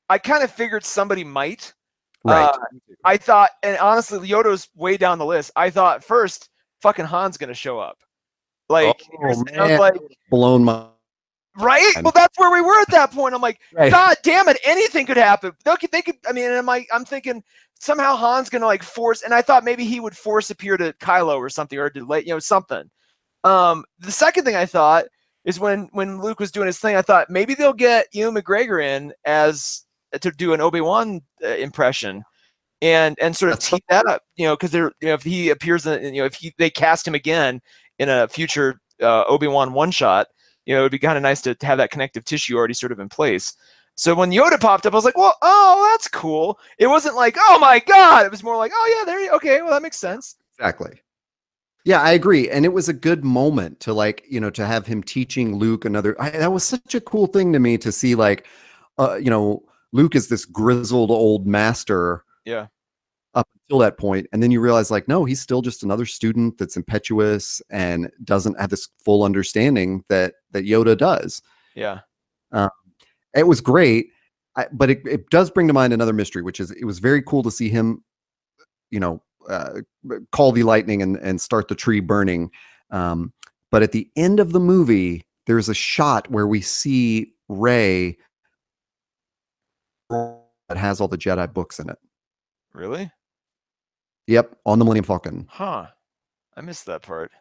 S2: I kind of figured somebody might.
S1: Right.
S2: I thought, and honestly, Yoda's way down the list. I thought first, fucking Han's gonna show up. Like,
S1: man, like blown my.
S2: Right? Well, that's where we were at that point. I'm like, right. God damn it, anything could happen. They could. I mean, I'm thinking somehow Han's gonna like force, and I thought maybe he would force appear to Kylo or something, or delay, something. The second thing I thought is when Luke was doing his thing, I thought maybe they'll get Ewan McGregor in to do an Obi-Wan impression, and sort of tee that up, because they're, if he appears in, if they cast him again in a future Obi-Wan one shot. It would be kind of nice to have that connective tissue already sort of in place. So when Yoda popped up, I was like, well, oh, that's cool. It wasn't like, oh my God. It was more like, oh yeah, okay, well, that makes sense.
S1: Exactly. Yeah, I agree. And it was a good moment to like, to have him teaching Luke that was such a cool thing to me to see, like, Luke is this grizzled old master.
S2: Yeah.
S1: Up until that point, and then you realize, like, no, he's still just another student that's impetuous and doesn't have this full understanding that Yoda does.
S2: Yeah.
S1: It was great, but it does bring to mind another mystery, which is it was very cool to see him, call the lightning and start the tree burning. But at the end of the movie, there's a shot where we see Rey that has all the Jedi books in it.
S2: Really?
S1: Yep, on the Millennium Falcon.
S2: Huh. I missed that part.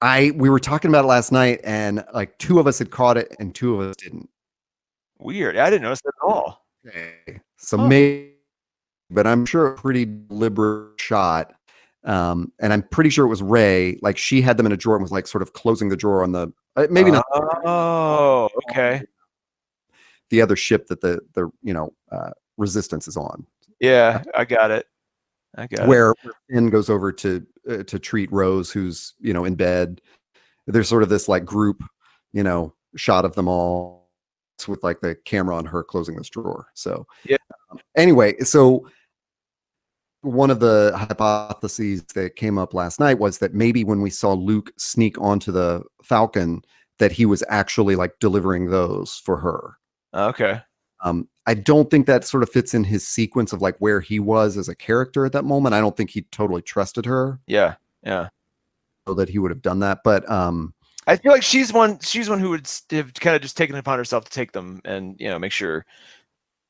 S1: We were talking about it last night, and like 2 of us had caught it and 2 of us didn't.
S2: Weird. I didn't notice that at all.
S1: Okay. So maybe, but I'm sure a pretty deliberate shot. And I'm pretty sure it was Rey. Like, she had them in a drawer and was like sort of closing the drawer on the maybe not.
S2: Oh, okay.
S1: The other ship that the Resistance is on.
S2: Yeah, I got it. I got it.
S1: Where Finn goes over to treat Rose, who's in bed. There's sort of this like group, shot of them all with like the camera on her closing this drawer. So
S2: Yeah.
S1: anyway, so one of the hypotheses that came up last night was that maybe when we saw Luke sneak onto the Falcon, that he was actually like delivering those for her.
S2: Okay.
S1: I don't think that sort of fits in his sequence of like where he was as a character at that moment. I don't think he totally trusted her.
S2: Yeah. Yeah.
S1: So that he would have done that. But
S2: I feel like she's one who would have kind of just taken it upon herself to take them and make sure.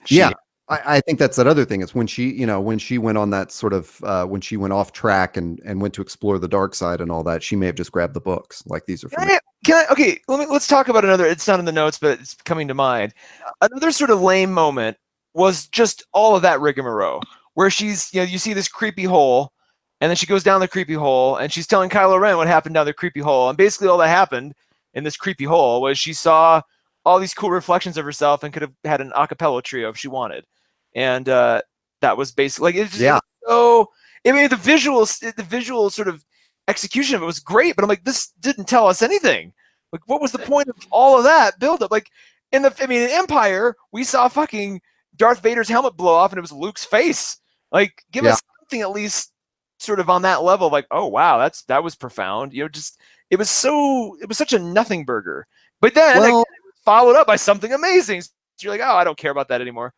S1: Yeah, I think that's that other thing. It's when she went on that sort of when she went off track and went to explore the dark side and all that, she may have just grabbed the books like these are for me.
S2: Okay, let's talk about another. It's not in the notes, but it's coming to mind. Another sort of lame moment was just all of that rigmarole where she's you see this creepy hole, and then she goes down the creepy hole and she's telling Kylo Ren what happened down the creepy hole, and basically all that happened in this creepy hole was she saw all these cool reflections of herself and could have had an a cappella trio if she wanted. And that was basically like it just so. I mean, the visual sort of execution of it was great, but I'm like, this didn't tell us anything. Like, what was the point of all of that build up? Like, in Empire, we saw fucking Darth Vader's helmet blow off, and it was Luke's face. Like, give us something at least sort of on that level. Like, oh wow, that was profound. Just it was such a nothing burger. But then it was followed up by something amazing. So you're like, oh, I don't care about that anymore.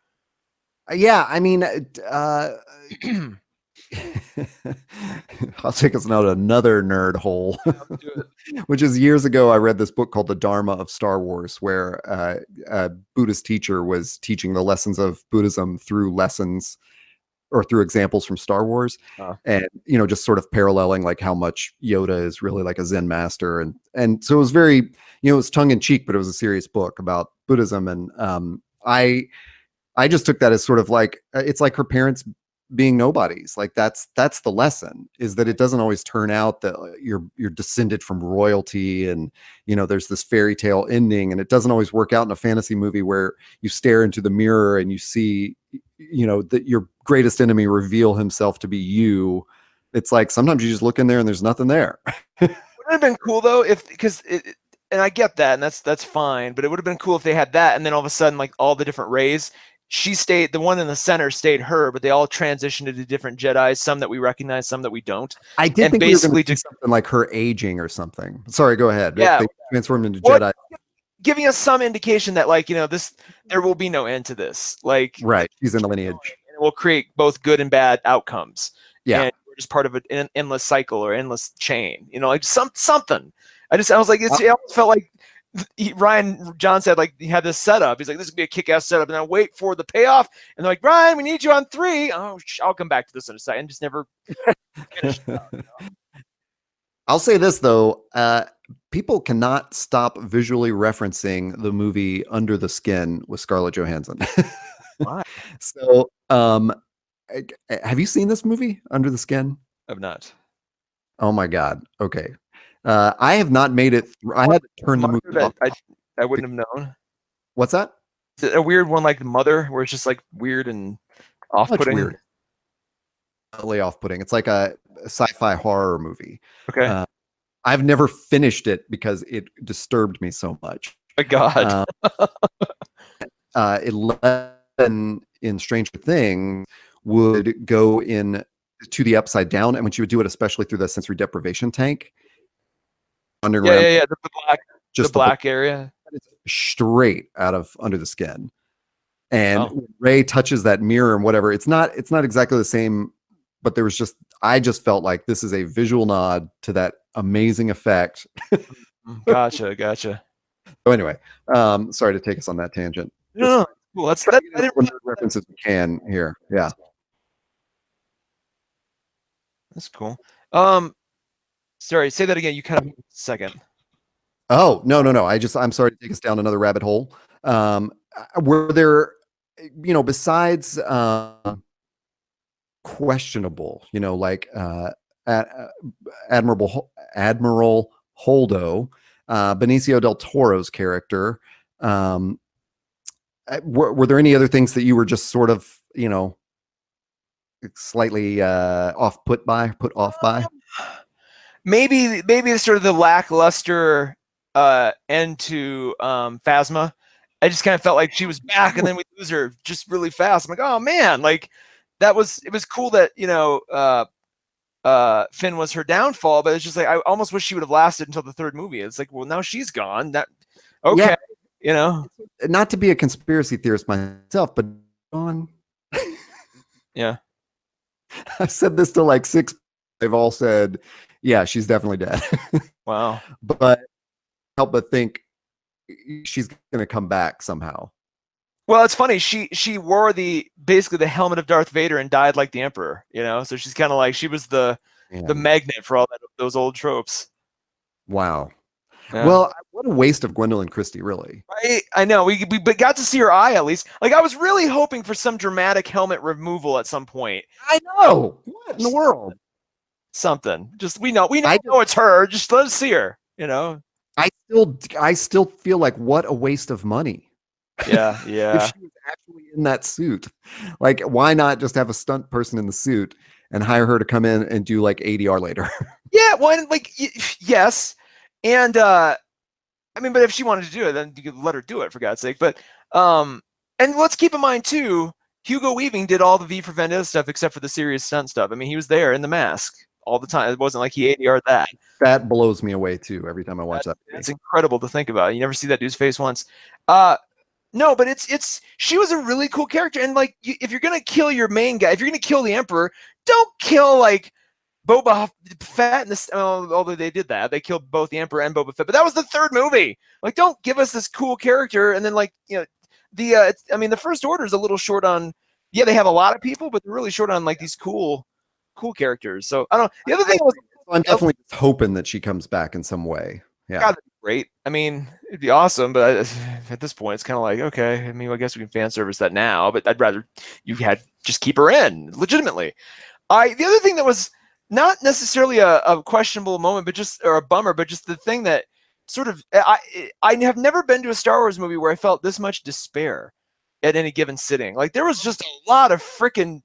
S1: Yeah, I mean, I'll take us now to another nerd hole, which is years ago. I read this book called The Dharma of Star Wars, where a Buddhist teacher was teaching the lessons of Buddhism through lessons or through examples from Star Wars, and just sort of paralleling like how much Yoda is really like a Zen master, and so it was very, it was tongue in cheek, but it was a serious book about Buddhism, and I just took that as sort of like it's like her parents being nobodies. Like that's the lesson, is that it doesn't always turn out that you're descended from royalty and there's this fairy tale ending, and it doesn't always work out in a fantasy movie where you stare into the mirror and you see that your greatest enemy reveal himself to be you. It's like sometimes you just look in there and there's nothing there.
S2: Wouldn't it have been cool though and I get that, and that's fine, but it would have been cool if they had that, and then all of a sudden, like all the different Reys, she stayed, the one in the center stayed her, but they all transitioned into different Jedis, some that we recognize, some that we don't.
S1: I did think basically just something like her aging or something. Sorry, go ahead.
S2: Yeah,
S1: they transformed into Jedi,
S2: giving us some indication that like there will be no end to this. Like
S1: she's in the lineage,
S2: and it will create both good and bad outcomes.
S1: Yeah,
S2: and we're just part of an endless cycle or endless chain. Like something. I was like, it almost felt like Ryan John said, like, he had this setup. He's like, this would be a kick-ass setup, and then wait for the payoff. And they're like, Ryan, we need you on 3. Oh, I'll come back to this in a second. Just never finished it out,
S1: I'll say this though, people cannot stop visually referencing the movie Under the Skin with Scarlett Johansson.
S2: Why?
S1: So, have you seen this movie Under the Skin?
S2: I've not.
S1: Oh my God. Okay. I have not made it. I had to turn the movie off.
S2: I wouldn't have known.
S1: What's that?
S2: Is it a weird one like Mother, where it's just like weird and off-putting?
S1: Weird. Totally off-putting. It's like a sci-fi horror movie.
S2: Okay.
S1: I've never finished it because it disturbed me so much.
S2: My God.
S1: 11 in Stranger Things would go in to the upside down, and when she would do it, especially through the sensory deprivation tank, underground,
S2: the black area,
S1: straight out of Under the Skin. And when Rey touches that mirror and whatever, it's not exactly the same, but I just felt like this is a visual nod to that amazing effect.
S2: Gotcha.
S1: So anyway, sorry to take us on that tangent.
S2: No, cool. I didn't
S1: references we can here. Yeah.
S2: That's cool. Sorry, say that again. You kind of second.
S1: Oh, no. I'm sorry to take us down another rabbit hole. Were there, besides questionable, like Admiral Holdo, Benicio del Toro's character, were there any other things that you were just sort of you know, slightly put off by?
S2: Maybe sort of the lackluster end to Phasma. I just kind of felt like she was back, and then we lose her just really fast. I'm like, oh man, like it was cool that Finn was her downfall, but it's just like I almost wish she would have lasted until the third movie. It's like, well, now she's gone. That
S1: Yeah,
S2: okay, you know?
S1: not to be a conspiracy theorist myself, but on
S2: Yeah.
S1: I've said this to like six. They've all said, yeah, she's definitely dead.
S2: Wow.
S1: But help but think she's gonna come back somehow.
S2: Well, it's funny. She wore basically the helmet of Darth Vader and died like the Emperor, you know? So she's kind of like she was the
S1: Man,
S2: magnet for all those old tropes.
S1: wow.
S2: Yeah.
S1: Well, what a waste of Gwendolyn Christie, really.
S2: I know we got to see her eye at least. Like I was really hoping for some dramatic helmet removal at some point.
S1: I know. What in the world?
S2: Something. Just we
S1: I
S2: know it's her. Just let us see her. You know.
S1: I still feel like what a waste of money.
S2: Yeah.
S1: If
S2: Yeah.
S1: she was actually in that suit, like why not just have a stunt person in the suit and hire her to come in and do like ADR later?
S2: Yeah. Well, like yes, and I mean, but if she wanted to do it, then you could let her do it for God's sake. But and let's keep in mind too, Hugo Weaving did all the V for Vendetta stuff except for the serious stunt stuff. I mean, he was there in the mask all the time. It wasn't like he ADR'd that.
S1: That blows me away too every time I watch that movie.
S2: It's incredible to think about. You never see that dude's face once. No, but it's she was a really cool character, and like if you're gonna kill your main guy, if you're gonna kill the Emperor, don't kill like Boba Fett. In this, although they did that, they killed both the Emperor and Boba Fett, but that was the third movie. Like, don't give us this cool character, and then like I mean, the First Order is a little short on. Yeah, they have a lot of people, but they're really short on like these cool characters. So I don't know. The other thing was,
S1: I'm definitely just hoping that she comes back in some way. Yeah.
S2: God, that'd be great. I mean, it'd be awesome, but at this point, it's kind of like, okay. I mean, I guess we can fan service that now, but I'd rather you had just keep her in legitimately. The other thing that was not necessarily a questionable moment, but just or a bummer, but just the thing that sort of I have never been to a Star Wars movie where I felt this much despair at any given sitting. Like there was just a lot of freaking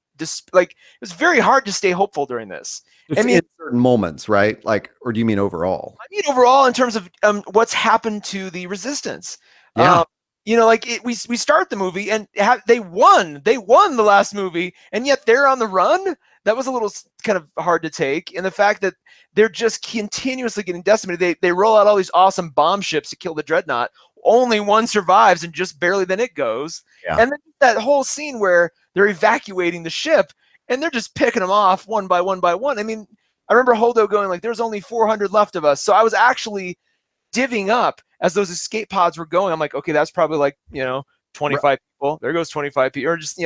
S2: like it was very hard to stay hopeful during this.
S1: Just
S2: I mean,
S1: in certain moments, right? Like, or do you mean overall?
S2: I mean overall in terms of what's happened to the Resistance.
S1: Yeah.
S2: Like we start the movie and they won the last movie, and yet they're on the run. That was a little kind of hard to take, and the fact that they're just continuously getting decimated. They roll out all these awesome bomb ships to kill the dreadnought. Only one survives, and just barely then it goes.
S1: Yeah.
S2: And then that whole scene where they're evacuating the ship and they're just picking them off one by one by one. I mean, I remember Holdo going like, "There's only 400 left of us," so I was actually divvying up as those escape pods were going. I'm like, okay, that's probably like 25 people. There goes 25 people, or just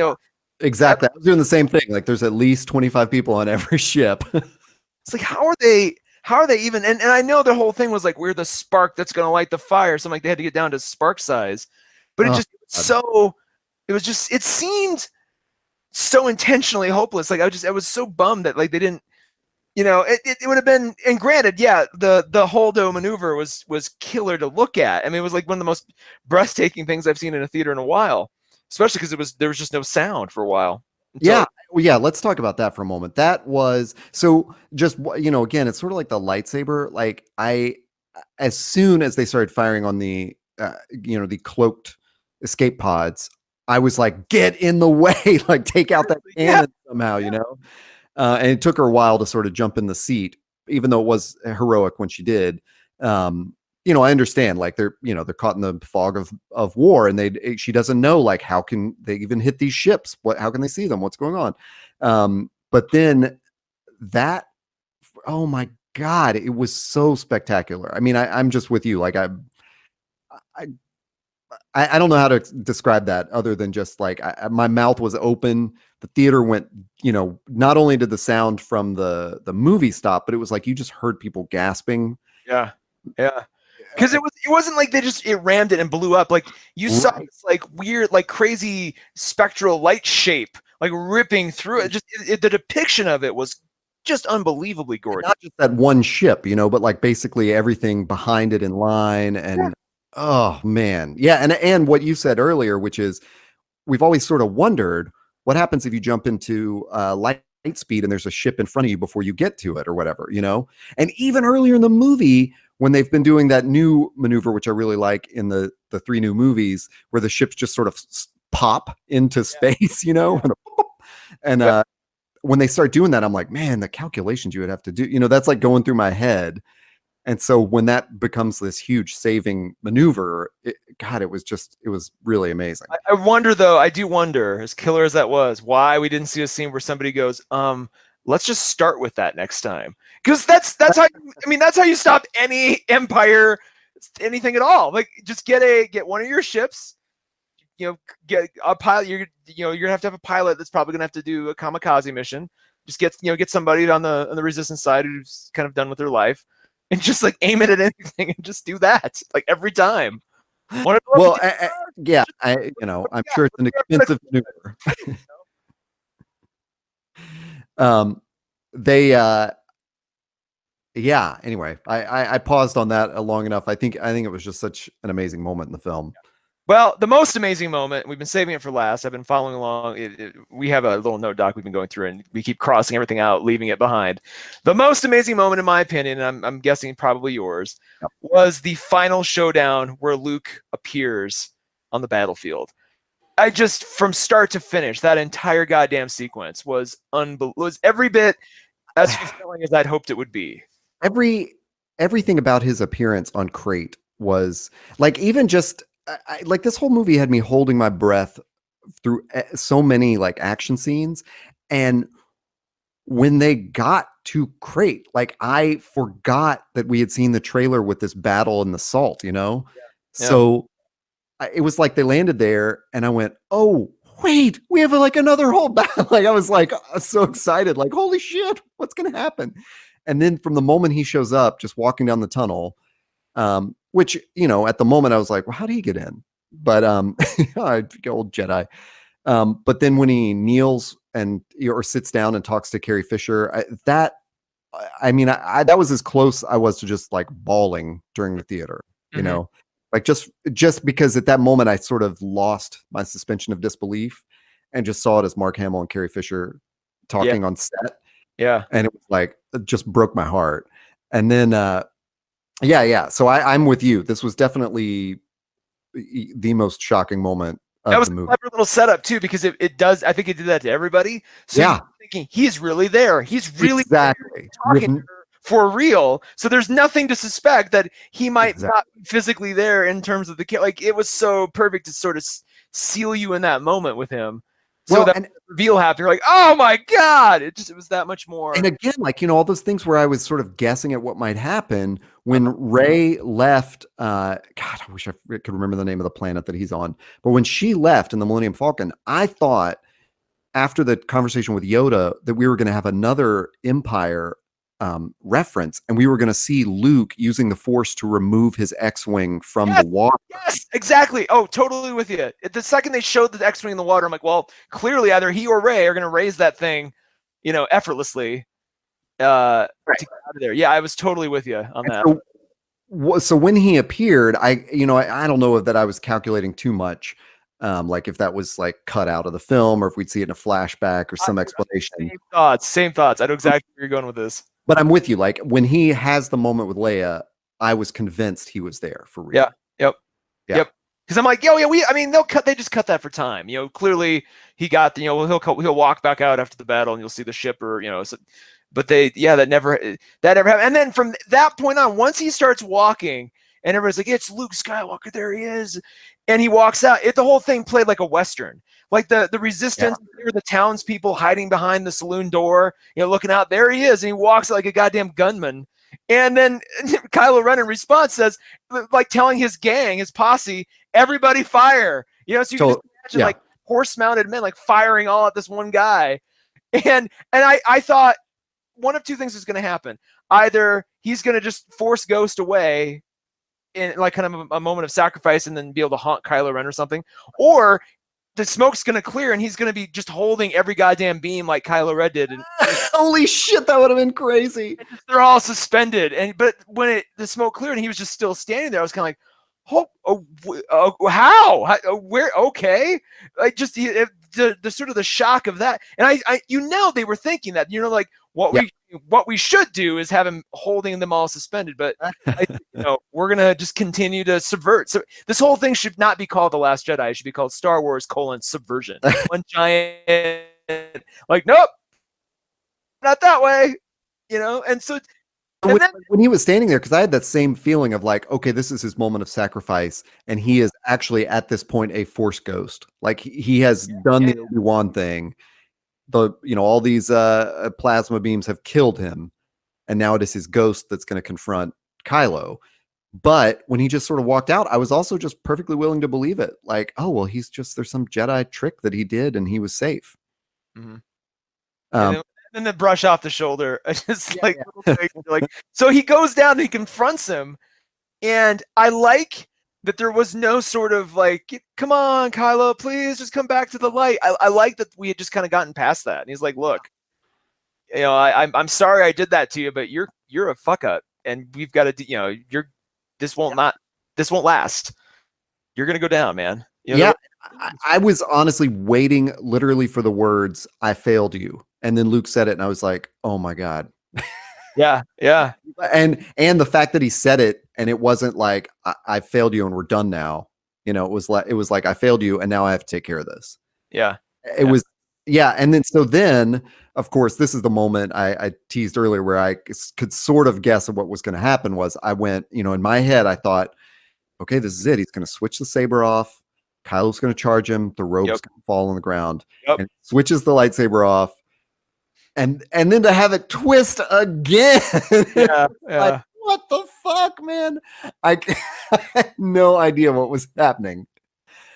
S1: exactly. I was doing the same thing. Like, there's at least 25 people on every ship.
S2: It's like, how are they even? And I know the whole thing was like, we're the spark that's going to light the fire. So I'm like, they had to get down to spark size, but it seemed so intentionally hopeless. Like I was so bummed that like they didn't. It would have been, and granted, yeah, the Holdo maneuver was killer to look at. I mean, it was like one of the most breathtaking things I've seen in a theater in a while, especially because there was just no sound for a while.
S1: Yeah. Well, yeah. Let's talk about that for a moment. That was so just, again, it's sort of like the lightsaber. Like as soon as they started firing on the cloaked escape pods, I was like, get in the way, like take out that cannon somehow, and it took her a while to sort of jump in the seat, even though it was heroic when she did. I understand, like they're caught in the fog of war, and she doesn't know, like, how can they even hit these ships? How can they see them? What's going on? But then that, oh my God, it was so spectacular. I mean, I'm just with you. Like I don't know how to describe that other than just like my mouth was open. The theater went, not only did the sound from the movie stop, but it was like you just heard people gasping.
S2: Yeah. Because it wasn't like it rammed it and blew up. Like you saw this like weird, like crazy spectral light shape like ripping through it. Just the depiction of it was just unbelievably gorgeous.
S1: Not just that one ship, but like basically everything behind it in line. And oh man, yeah. And what you said earlier, which is we've always sort of wondered, what happens if you jump into light speed and there's a ship in front of you before you get to it or whatever, you know? And even earlier in the movie, when they've been doing that new maneuver, which I really like in the three new movies, where the ships just sort of pop into space, you know? And when they start doing that, I'm like, man, the calculations you would have to do, you know, that's like going through my head. And so when that becomes this huge saving maneuver, God, it was really amazing.
S2: I wonder though, I do wonder, as killer as that was, why we didn't see a scene where somebody goes, let's just start with that next time. Because that's how that's how you stop any empire, anything at all. Like just get one of your ships, you know, get a pilot. You're gonna have a pilot that's probably gonna have to do a kamikaze mission. Just get somebody on the resistance side who's kind of done with their life, and just like aim it at anything and just do that like every time.
S1: Well, yeah, I'm sure it's an expensive maneuver. Yeah, anyway, I paused on that long enough. I think it was just such an amazing moment in the film.
S2: Well, the most amazing moment, we've been saving it for last. I've been following along. We have a little note doc we've been going through, and we keep crossing everything out, leaving it behind. The most amazing moment, in my opinion, and I'm guessing probably yours, was the final showdown where Luke appears on the battlefield. I just, from start to finish, that entire goddamn sequence was was every bit as fulfilling as I'd hoped it would be.
S1: Everything about his appearance on Crate was like, even just like this whole movie had me holding my breath through so many like action scenes. And when they got to Crate, like I forgot that we had seen the trailer with this battle in the salt, you know? Yeah. So it was like they landed there and I went, oh, wait, we have like another whole battle. Like I was so excited, like, holy shit, what's going to happen? And then from the moment he shows up, just walking down the tunnel, which, you know, at the moment I was like, well, how do he get in? But old Jedi. But then when he kneels or sits down and talks to Carrie Fisher, that was as close I was to just like bawling during the theater, you know, like just because at that moment I sort of lost my suspension of disbelief and just saw it as Mark Hamill and Carrie Fisher talking on set.
S2: Yeah.
S1: And it was like, it just broke my heart. And then, yeah. So I'm with you. This was definitely the most shocking moment of
S2: that was
S1: the movie.
S2: A clever little setup too, because it does. I think it did that to everybody. So
S1: yeah,
S2: you're thinking he's really there. He's really
S1: exactly
S2: talking to her for real. So there's nothing to suspect that he might not be physically there in terms of the like. It was so perfect to sort of seal you in that moment with him. So that reveal happened. You're like, oh my God. It was that much more.
S1: And again, like, you know, all those things where I was sort of guessing at what might happen when Rey left. God, I wish I could remember the name of the planet that he's on. But when she left in the Millennium Falcon, I thought after the conversation with Yoda that we were going to have another Empire reference, and we were going to see Luke using the Force to remove his X-wing from the water.
S2: Yes, exactly. Oh, totally with you. The second they showed the X-wing in the water, I'm like, well, clearly either he or Rey are going to raise that thing, you know, effortlessly to get out of there. Yeah, I was totally with you on that.
S1: So when he appeared, I don't know that I was calculating too much. Like if that was like cut out of the film or if we'd see it in a flashback or some explanation.
S2: Same thoughts. I know exactly where you're going with this.
S1: But I'm with you. Like when he has the moment with Leia, I was convinced he was there for real.
S2: Yep. Because I'm like, they just cut that for time. You know, clearly he got, he'll walk back out after the battle and you'll see the ship or, but that never happened. And then from that point on, once he starts walking and everybody's like, it's Luke Skywalker, there he is. And he walks out. The whole thing played like a Western. Like the resistance, the townspeople hiding behind the saloon door, looking out. There he is, and he walks like a goddamn gunman. And then Kylo Ren in response says, like telling his gang, his posse, everybody fire. So you can just imagine like horse-mounted men like firing all at this one guy. And I thought one of two things is going to happen. Either he's going to just force Ghost away in like kind of a moment of sacrifice and then be able to haunt Kylo Ren or something, or the smoke's going to clear and he's going to be just holding every goddamn beam like Kylo Ren did. And
S1: holy shit, that would have been crazy.
S2: They're all suspended. But when the smoke cleared and he was just still standing there, I was kind of like, how? Where? Okay. Like just the sort of the shock of that. And I they were thinking that, like what
S1: Yeah.
S2: we should do is have him holding them all suspended. But we're gonna just continue to subvert. So this whole thing should not be called The Last Jedi. It should be called Star Wars: Subversion. One giant, like, nope, not that way. And so. And
S1: when he was standing there, because I had that same feeling of like, okay, this is his moment of sacrifice, and he is actually at this point a Force ghost. Like he has done the Obi-Wan thing. All these plasma beams have killed him, and now it is his ghost that's going to confront Kylo. But when he just sort of walked out, I was also just perfectly willing to believe it. Like, oh well, there's some Jedi trick that he did, and he was safe.
S2: Mm-hmm. And then the brush off the shoulder, just
S1: yeah.
S2: like so he goes down and he confronts him, and I like that there was no sort of like, come on, Kylo, please just come back to the light. I like that we had just kind of gotten past that, and he's like, look, I'm sorry I did that to you, but you're a fuck up, and we've got to, this won't last. You're gonna go down, man.
S1: I was honestly waiting literally for the words, I failed you. And then Luke said it, and I was like, oh my God.
S2: Yeah.
S1: And the fact that he said it, and it wasn't like, I failed you and we're done now. It was like, I failed you and now I have to take care of this.
S2: Yeah.
S1: It was, yeah. And then, of course, this is the moment I teased earlier where I could sort of guess at what was going to happen. Was I went, in my head, I thought, okay, this is it. He's going to switch the saber off. Kylo's going to charge him. The rope's going to fall on the ground. And switches the lightsaber off. And then to have it twist again.
S2: Yeah.
S1: Like, what the fuck, man? I had no idea what was happening.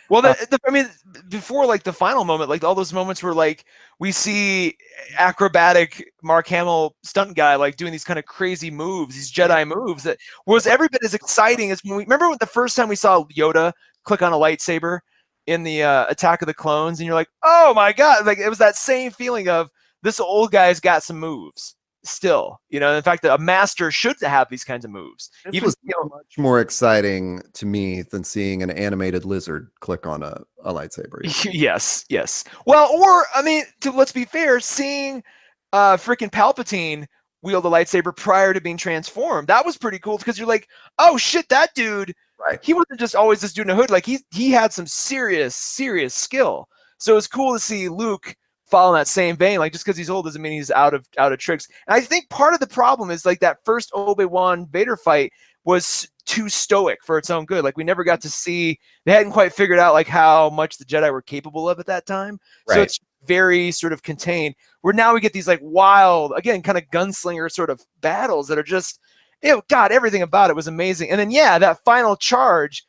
S2: Well, I mean, before like the final moment, like all those moments where like we see acrobatic Mark Hamill stunt guy like doing these kind of crazy moves, these Jedi moves that was every bit as exciting as when remember the first time we saw Yoda click on a lightsaber in the Attack of the Clones, and you're like, oh my God, like it was that same feeling of this old guy's got some moves still, in fact that a master should have these kinds of moves.
S1: It was much more exciting to me than seeing an animated lizard click on a lightsaber.
S2: Yes. Well, or I mean, let's be fair, seeing freaking Palpatine wield a lightsaber prior to being transformed, that was pretty cool, because you're like, oh shit, that dude,
S1: right?
S2: He wasn't just always this dude in a hood. Like he had some serious skill. So it was cool to see Luke follow in that same vein. Like just because he's old doesn't mean he's out of tricks. And I think part of the problem is like that first Obi-Wan Vader fight was too stoic for its own good. Like we never got to see, they hadn't quite figured out like how much the Jedi were capable of at that time. Right. So it's very sort of contained. Where now we get these like wild, again, kind of gunslinger sort of battles that are just, God, everything about it was amazing. And then that final charge,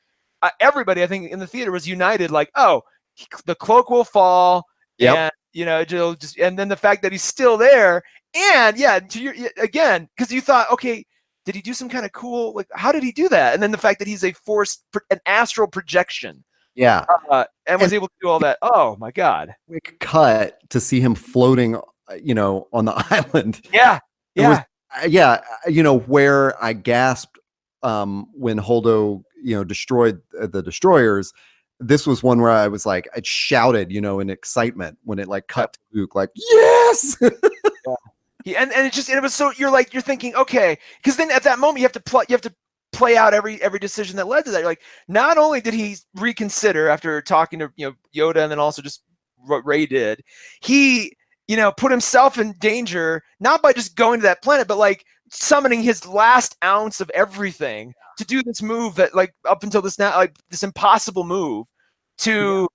S2: everybody I think in the theater was united. Like, oh, the cloak will fall. Yeah. And then the fact that he's still there, and again, because you thought, okay, did he do some kind of cool, like, how did he do that? And then the fact that he's an astral projection, and was able to do all that. Oh my God!
S1: Quick cut to see him floating, on the island.
S2: Yeah.
S1: Where I gasped when Holdo, destroyed the destroyers. This was one where I was like, I shouted, in excitement when it like cut to Luke, like, yes.
S2: And it was so you're thinking, okay, because then at that moment you have to play out every decision that led to that. You're like, not only did he reconsider after talking to Yoda, and then also just what Rey did, he put himself in danger, not by just going to that planet, but like summoning his last ounce of everything to do this move that like up until this now, like this impossible move to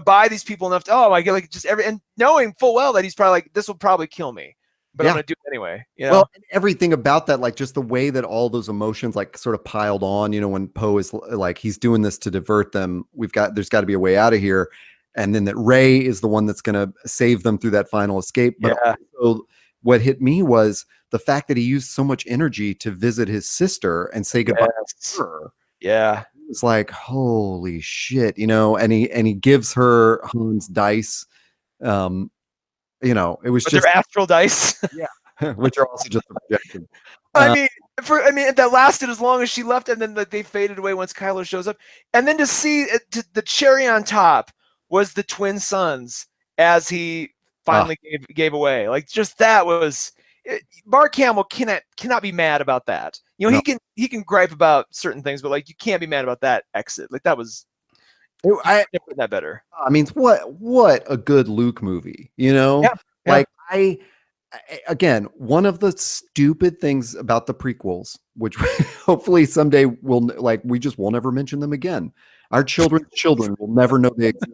S2: buy these people enough to, oh my God, like just and knowing full well that he's probably like, this will probably kill me, but I'm gonna do it anyway.
S1: Well, and everything about that, like just the way that all those emotions like sort of piled on, when Poe is like, he's doing this to divert them, there's got to be a way out of here. And then that Rey is the one that's going to save them through that final escape. But also what hit me was the fact that he used so much energy to visit his sister and say goodbye to her.
S2: Yeah.
S1: It was like, holy shit, and he gives her Han's dice. It was just
S2: their astral dice.
S1: Which are also just a projection.
S2: I mean, that lasted as long as she left, and then they faded away once Kylo shows up. And then to see the cherry on top, was the twin sons as he
S1: Ah,
S2: finally gave away. Like just that was Mark Hamill cannot be mad about that. You know,
S1: no.
S2: he can gripe about certain things, but like you can't be mad about that exit. Like that was you
S1: I
S2: couldn't have that better.
S1: I mean, what a good Luke movie, you know?
S2: Yeah, yeah.
S1: Like again, one of the stupid things about the prequels, which hopefully someday we just won't ever mention them again. Our children's children will never know they exist.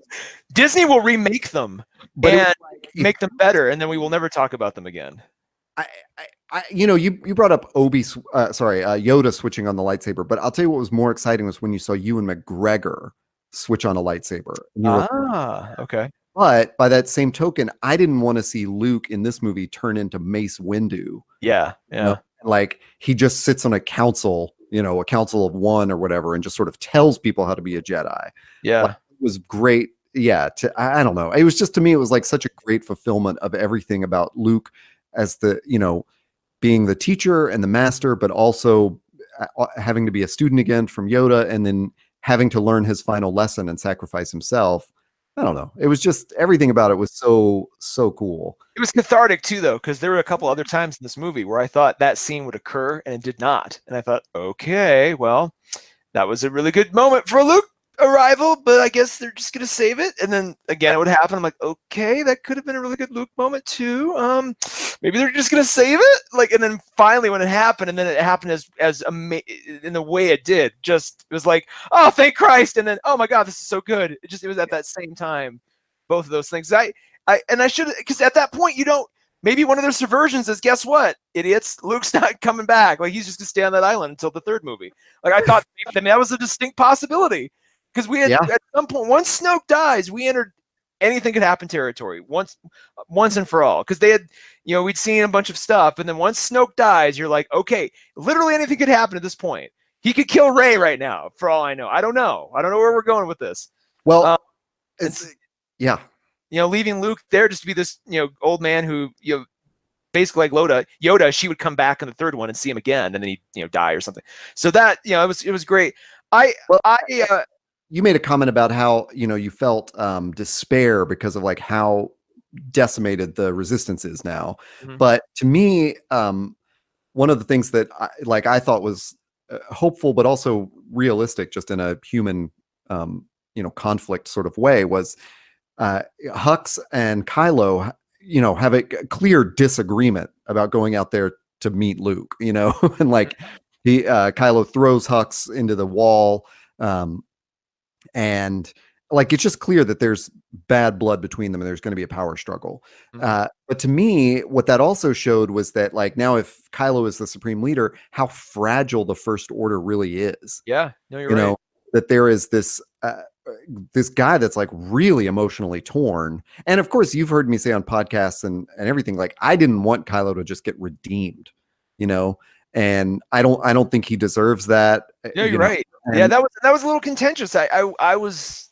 S2: Disney will remake them
S1: But it was
S2: and
S1: like if
S2: make them better, and then we will never talk about them again.
S1: I, you brought up Yoda switching on the lightsaber, but I'll tell you what was more exciting was when you saw Ewan McGregor switch on a lightsaber, and you were like,
S2: Ah, okay.
S1: but by that same token, I didn't want to see Luke in this movie turn into Mace Windu.
S2: Yeah,
S1: You know,
S2: yeah,
S1: like he just sits on a council, a council of one or whatever, and just sort of tells people how to be a Jedi. Like
S2: yeah.
S1: it was great. Yeah, I don't know. It was just to me, it was like such a great fulfillment of everything about Luke as being the teacher and the master, but also having to be a student again from Yoda, and then having to learn his final lesson and sacrifice himself. I don't know. It was just everything about it was so cool.
S2: It was cathartic too, though, because there were a couple other times in this movie where I thought that scene would occur and it did not, and I thought, okay, well, that was a really good moment for a Luke arrival, but I guess they're just gonna save it. And then again, it would happen. I'm like, okay, that could have been a really good Luke moment too. Maybe they're just gonna save it. Like, and then finally, when it happened, and then it happened in the way it did, just it was like, oh, thank Christ! And then, oh my God, this is so good. It was at that same time, both of those things. I should, because at that point you don't. Maybe one of their subversions is, guess what, idiots? Luke's not coming back. Like he's just gonna stay on that island until the third movie. Like I thought, I mean, that was a distinct possibility because we had
S1: Yeah.
S2: at some point once Snoke dies, we entered anything could happen territory once and for all. Because they had, we'd seen a bunch of stuff, and then once Snoke dies, you're like, okay, literally anything could happen at this point. He could kill Rey right now, for all I know. I don't know. I don't know where we're going with this.
S1: Well,
S2: And
S1: yeah.
S2: leaving Luke there just to be this, old man who, basically like Yoda, she would come back in the third one and see him again, and then he'd, die or something. So that, it was great.
S1: Well, you made a comment about how, you felt despair because of like how decimated the resistance is now.
S2: Mhm.
S1: But to me, one of the things that I thought was hopeful, but also realistic, just in a human, conflict sort of way, was Hux and Kylo, have a clear disagreement about going out there to meet Luke, and like Kylo throws Hux into the wall, and like it's just clear that there's bad blood between them and there's going to be a power struggle.
S2: Mhm.
S1: But to me, what that also showed was that like now if Kylo is the supreme leader, how fragile the First Order really is.
S2: Yeah, no, you're
S1: You
S2: right.
S1: know, that there is this guy that's like really emotionally torn. And of course, you've heard me say on podcasts and everything, like I didn't want Kylo to just get redeemed, you know, and I don't think he deserves that.
S2: No, you're right. Yeah,
S1: And
S2: that was a little contentious. I was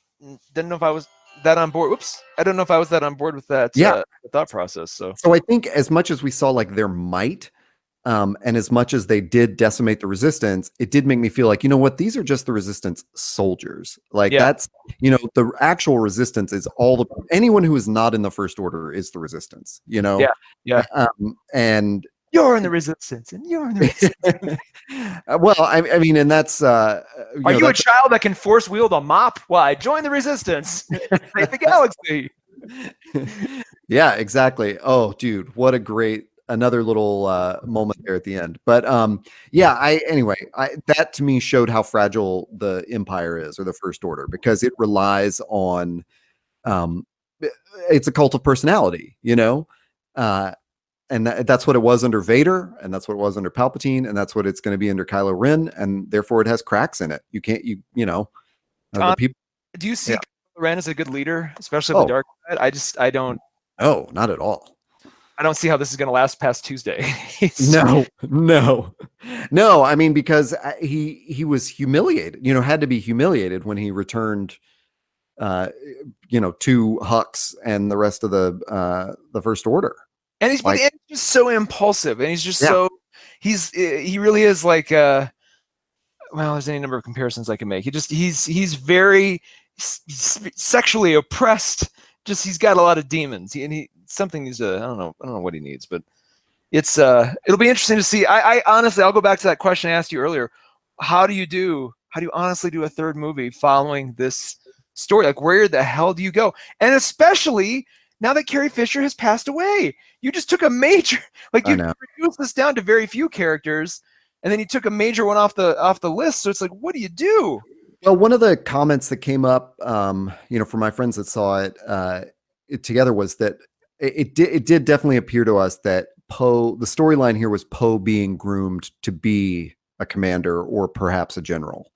S2: didn't know if I was that on board. Whoops, I don't know if I was that on board with that
S1: yeah,
S2: thought process. So
S1: so I think as much as we saw like their might, and as much as they did decimate the resistance, it did make me feel like, you know what, these are just the resistance soldiers. Like
S2: yeah,
S1: that's, the actual resistance is anyone who is not in the First Order is the resistance,
S2: yeah, yeah.
S1: and
S2: You're in the resistance, and you're in the resistance.
S1: well, I mean, and that's,
S2: Are you a
S1: that's,
S2: child that can force wield a mop? Why, join the resistance. Save the galaxy.
S1: yeah, exactly. Oh, dude, what a great another little moment there at the end. But yeah, that to me showed how fragile the Empire is, or the First Order, because it relies on um it's a cult of personality, uh and that's what it was under Vader, and that's what it was under Palpatine, and that's what it's going to be under Kylo Ren, and therefore it has cracks in it. You can't, the
S2: Um,
S1: people.
S2: do you see
S1: Yeah.
S2: Kylo Ren as a good leader, especially of the
S1: Oh,
S2: dark side?
S1: no, not at all.
S2: I don't see how this is going to last past Tuesday.
S1: No, no, no. I mean, because he was humiliated. Had to be humiliated when he returned. Uh, to Hux and the rest of the First Order.
S2: And he's
S1: Like,
S2: just so impulsive, and he's just
S1: yeah,
S2: he really is like well, there's any number of comparisons I can make. He's very sexually oppressed. Just he's got a lot of demons, and he something needs to. I don't know what he needs, but it's it'll be interesting to see. I honestly, I'll go back to that question I asked you earlier. How do you honestly do a third movie following this story? Like, where the hell do you go? And especially now that Carrie Fisher has passed away, you just took a major, like, you reduced this down to very few characters, and then you took a major one off the list. So it's like, what do you do?
S1: Well, one of the comments that came up, from my friends that saw it together was that it did definitely appear to us that Poe, the storyline here was Poe being groomed to be a commander or perhaps a general,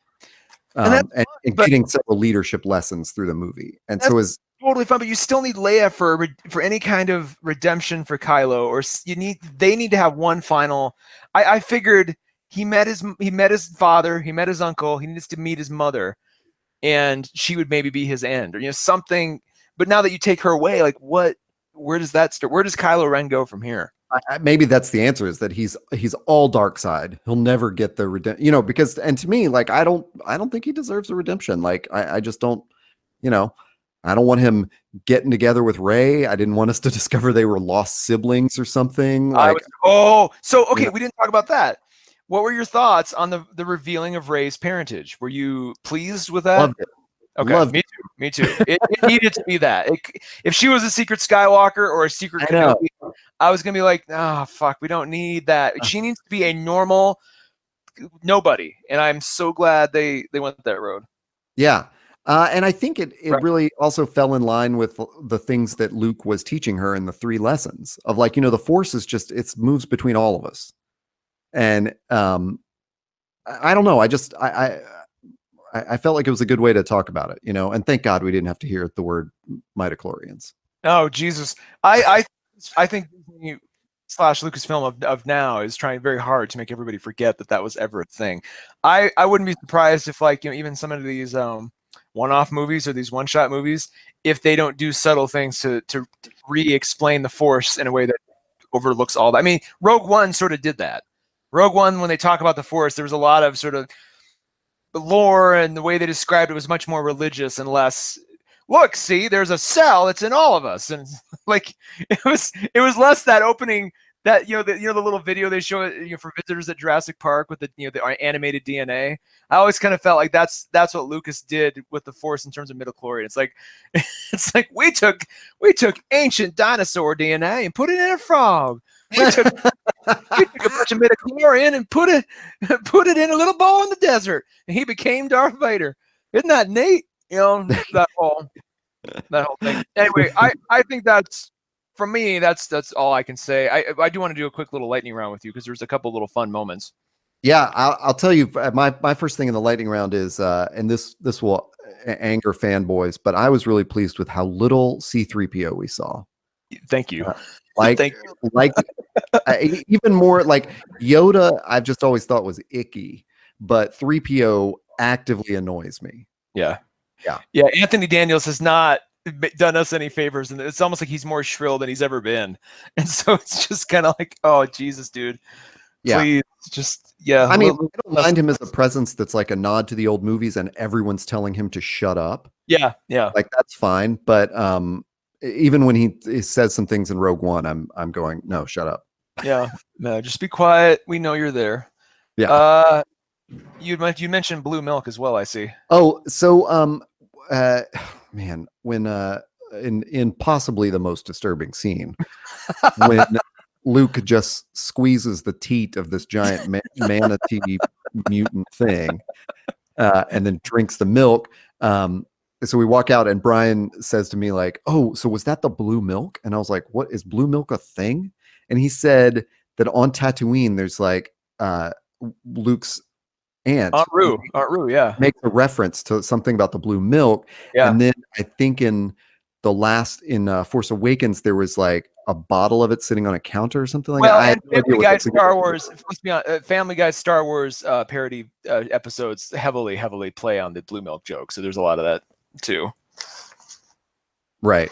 S1: and getting several leadership lessons through the movie. And so is
S2: totally fine, but you still need Leia for any kind of redemption for Kylo, or they need to have one final. I figured he met his father, he met his uncle, he needs to meet his mother, and she would maybe be his end, or something. But now that you take her away, like, where does that start? Where does Kylo Ren go from here?
S1: Maybe that's the answer, is that he's all dark side. He'll never get the redemption, because, and to me, like, I don't think he deserves a redemption. Like, I just don't, I don't want him getting together with Rey. I didn't want us to discover they were lost siblings or something. Like,
S2: we didn't talk about that. What were your thoughts on the revealing of Rey's parentage? Were you pleased with that?
S1: Loved it.
S2: Okay,
S1: loved
S2: me too. It needed to be that. If she was a secret Skywalker or a secret Kenobi, I was gonna be like, fuck, we don't need that. She needs to be a normal nobody, and I'm so glad they went that road.
S1: Yeah. And I think it really also fell in line with the things that Luke was teaching her in the 3 lessons of, like, the Force is just, it moves between all of us. And I don't know. I felt like it was a good way to talk about it, and thank God we didn't have to hear the word midichlorians.
S2: Oh, Jesus. I think Disney / Lucasfilm of now is trying very hard to make everybody forget that was ever a thing. I wouldn't be surprised if, like, even some of these one-off movies or these one-shot movies, if they don't do subtle things to re-explain the Force in a way that overlooks all that. I mean, Rogue One sort of did that. Rogue One, when they talk about the Force, there was a lot of sort of lore, and the way they described it was much more religious and less, look, see, there's a cell that's in all of us. And like, it was less that opening, that, the little video they show for visitors at Jurassic Park with the animated DNA. I always kind of felt like that's what Lucas did with the Force in terms of midichlorian. It's like we took ancient dinosaur DNA and put it in a frog. We took a bunch of midichlorian and put it in a little bowl in the desert, and he became Darth Vader. Isn't that neat? That whole thing. Anyway, I think that's, from me, that's all I can say. I do want to do a quick little lightning round with you, because there's a couple little fun moments.
S1: Yeah, I'll tell you. My first thing in the lightning round is, and this will anger fanboys, but I was really pleased with how little C-3PO we saw.
S2: Thank you.
S1: Even more, like, Yoda, I've just always thought was icky, but 3PO actively annoys me.
S2: Yeah. Anthony Daniels has not done us any favors, and it's almost like he's more shrill than he's ever been, and so it's just kind of like, oh Jesus, dude, please, just
S1: I mean, I don't mind him as a presence that's like a nod to the old movies, and everyone's telling him to shut up.
S2: Yeah,
S1: like, that's fine, but even when he says some things in Rogue One, I'm going, no, shut up.
S2: Yeah, no, just be quiet. We know you're there.
S1: Yeah.
S2: You mentioned blue milk as well, I see.
S1: Oh, so man, when in possibly the most disturbing scene, when Luke just squeezes the teat of this giant manatee mutant thing, and then drinks the milk. So we walk out, and Brian says to me, like, oh, so was that the blue milk? And I was like, what, is blue milk a thing? And he said that on Tatooine, there's like Luke's aunt
S2: Rue, yeah,
S1: makes a reference to something about the blue milk.
S2: Yeah.
S1: And then I think in Force Awakens, there was like a bottle of it sitting on a counter or something like that.
S2: Family Guy Star Wars, Family Guy Star Wars parody episodes heavily play on the blue milk joke. So there's a lot of that too.
S1: Right.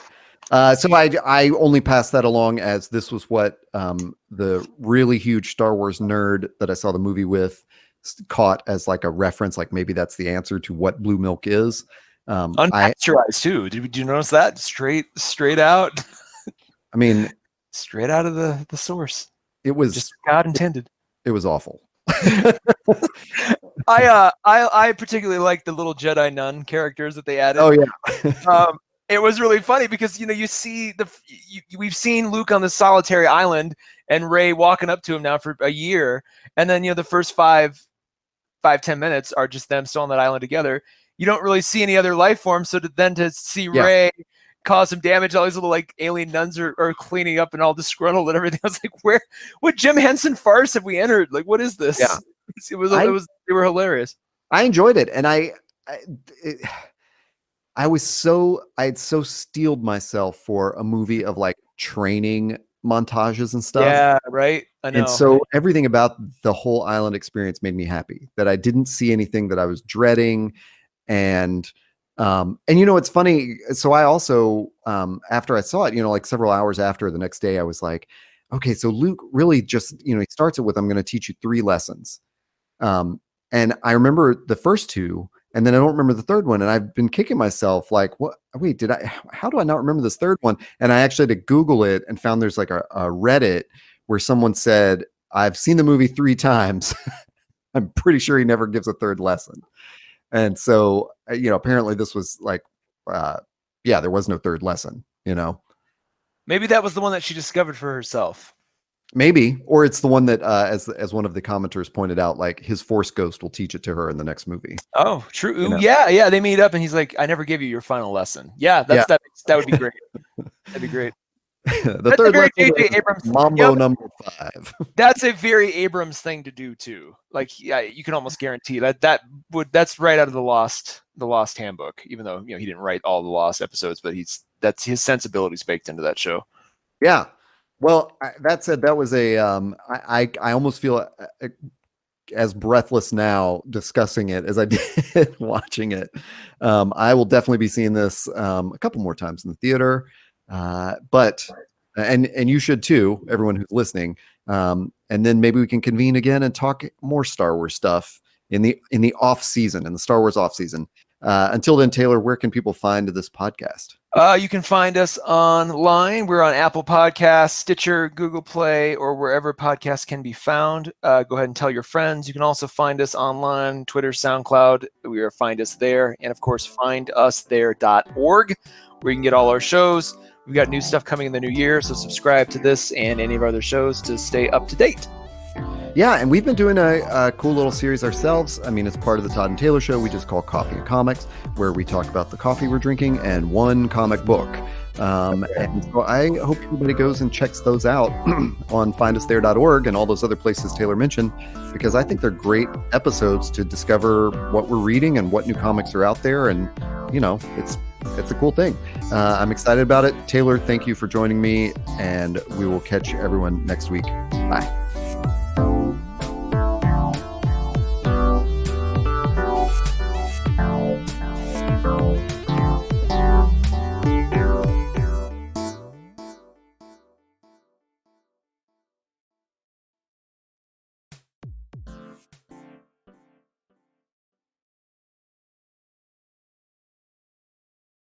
S1: So I only passed that along as this was what the really huge Star Wars nerd that I saw the movie with caught as like a reference, like maybe that's the answer to what blue milk is. I
S2: Unpasteurized too. Did you notice that? Straight out,
S1: I mean,
S2: straight out of the source.
S1: it
S2: Just
S1: was
S2: God intended.
S1: it was awful.
S2: I particularly like the little Jedi nun characters that they added.
S1: Oh yeah.
S2: Um, it was really funny because you see we've seen Luke on the solitary island and Rey walking up to him now for a year, and then the first 5-10 minutes are just them still on that island together. You don't really see any other life forms, so to see
S1: Yeah.
S2: Rey cause some damage, all these little like alien nuns are cleaning up and all disgruntled and everything. I was like, what Jim Henson farce have we entered? Like, what is this?
S1: Yeah.
S2: They were hilarious.
S1: I enjoyed it, and I had so steeled myself for a movie of like training montages and stuff.
S2: Yeah, right. I know.
S1: And so everything about the whole island experience made me happy that I didn't see anything that I was dreading. And it's funny. So I also, after I saw it, like several hours after, the next day, I was like, okay, so Luke really just, he starts it with, I'm going to teach you 3 lessons. And I remember the first 2, and then I don't remember the third one. And I've been kicking myself like, what? Wait, how do I not remember this third one? And I actually had to Google it and found there's like a Reddit where someone said, I've seen the movie 3 times. I'm pretty sure he never gives a third lesson. And so, apparently this was like, there was no third lesson,
S2: Maybe that was the one that she discovered for herself.
S1: Maybe, or it's the one that, as one of the commenters pointed out, like his Force ghost will teach it to her in the next movie.
S2: Oh, true. Yeah. They meet up, and he's like, "I never gave you your final lesson." Yeah, that would be great. That'd be great.
S1: The third lesson is Abrams, Mambo number 5.
S2: That's a very Abrams thing to do too. Like, yeah, you can almost guarantee that's right out of the Lost Handbook. Even though he didn't write all the Lost episodes, but that's his sensibilities baked into that show.
S1: Yeah. Well, that said, that was a I almost feel as breathless now discussing it as I did watching it. I will definitely be seeing this a couple more times in the theater, but you should too, everyone who's listening. And then maybe we can convene again and talk more Star Wars stuff in the off season, in the Star Wars off season. Until then, Taylor, where can people find this podcast?
S2: You can find us online. We're on Apple Podcasts, Stitcher, Google Play, or wherever podcasts can be found. Go ahead and tell your friends. You can also find us online, Twitter, SoundCloud. Find us there. And of course, findusthere.org, where you can get all our shows. We've got new stuff coming in the new year, so subscribe to this and any of our other shows to stay up to date.
S1: Yeah, and we've been doing a cool little series ourselves. I mean, it's part of the Todd and Taylor show. We just call Coffee and Comics, where we talk about the coffee we're drinking and one comic book. And so I hope everybody goes and checks those out on findusthere.org and all those other places Taylor mentioned, because I think they're great episodes to discover what we're reading and what new comics are out there. And, it's a cool thing. I'm excited about it. Taylor, thank you for joining me, and we will catch everyone next week. Bye.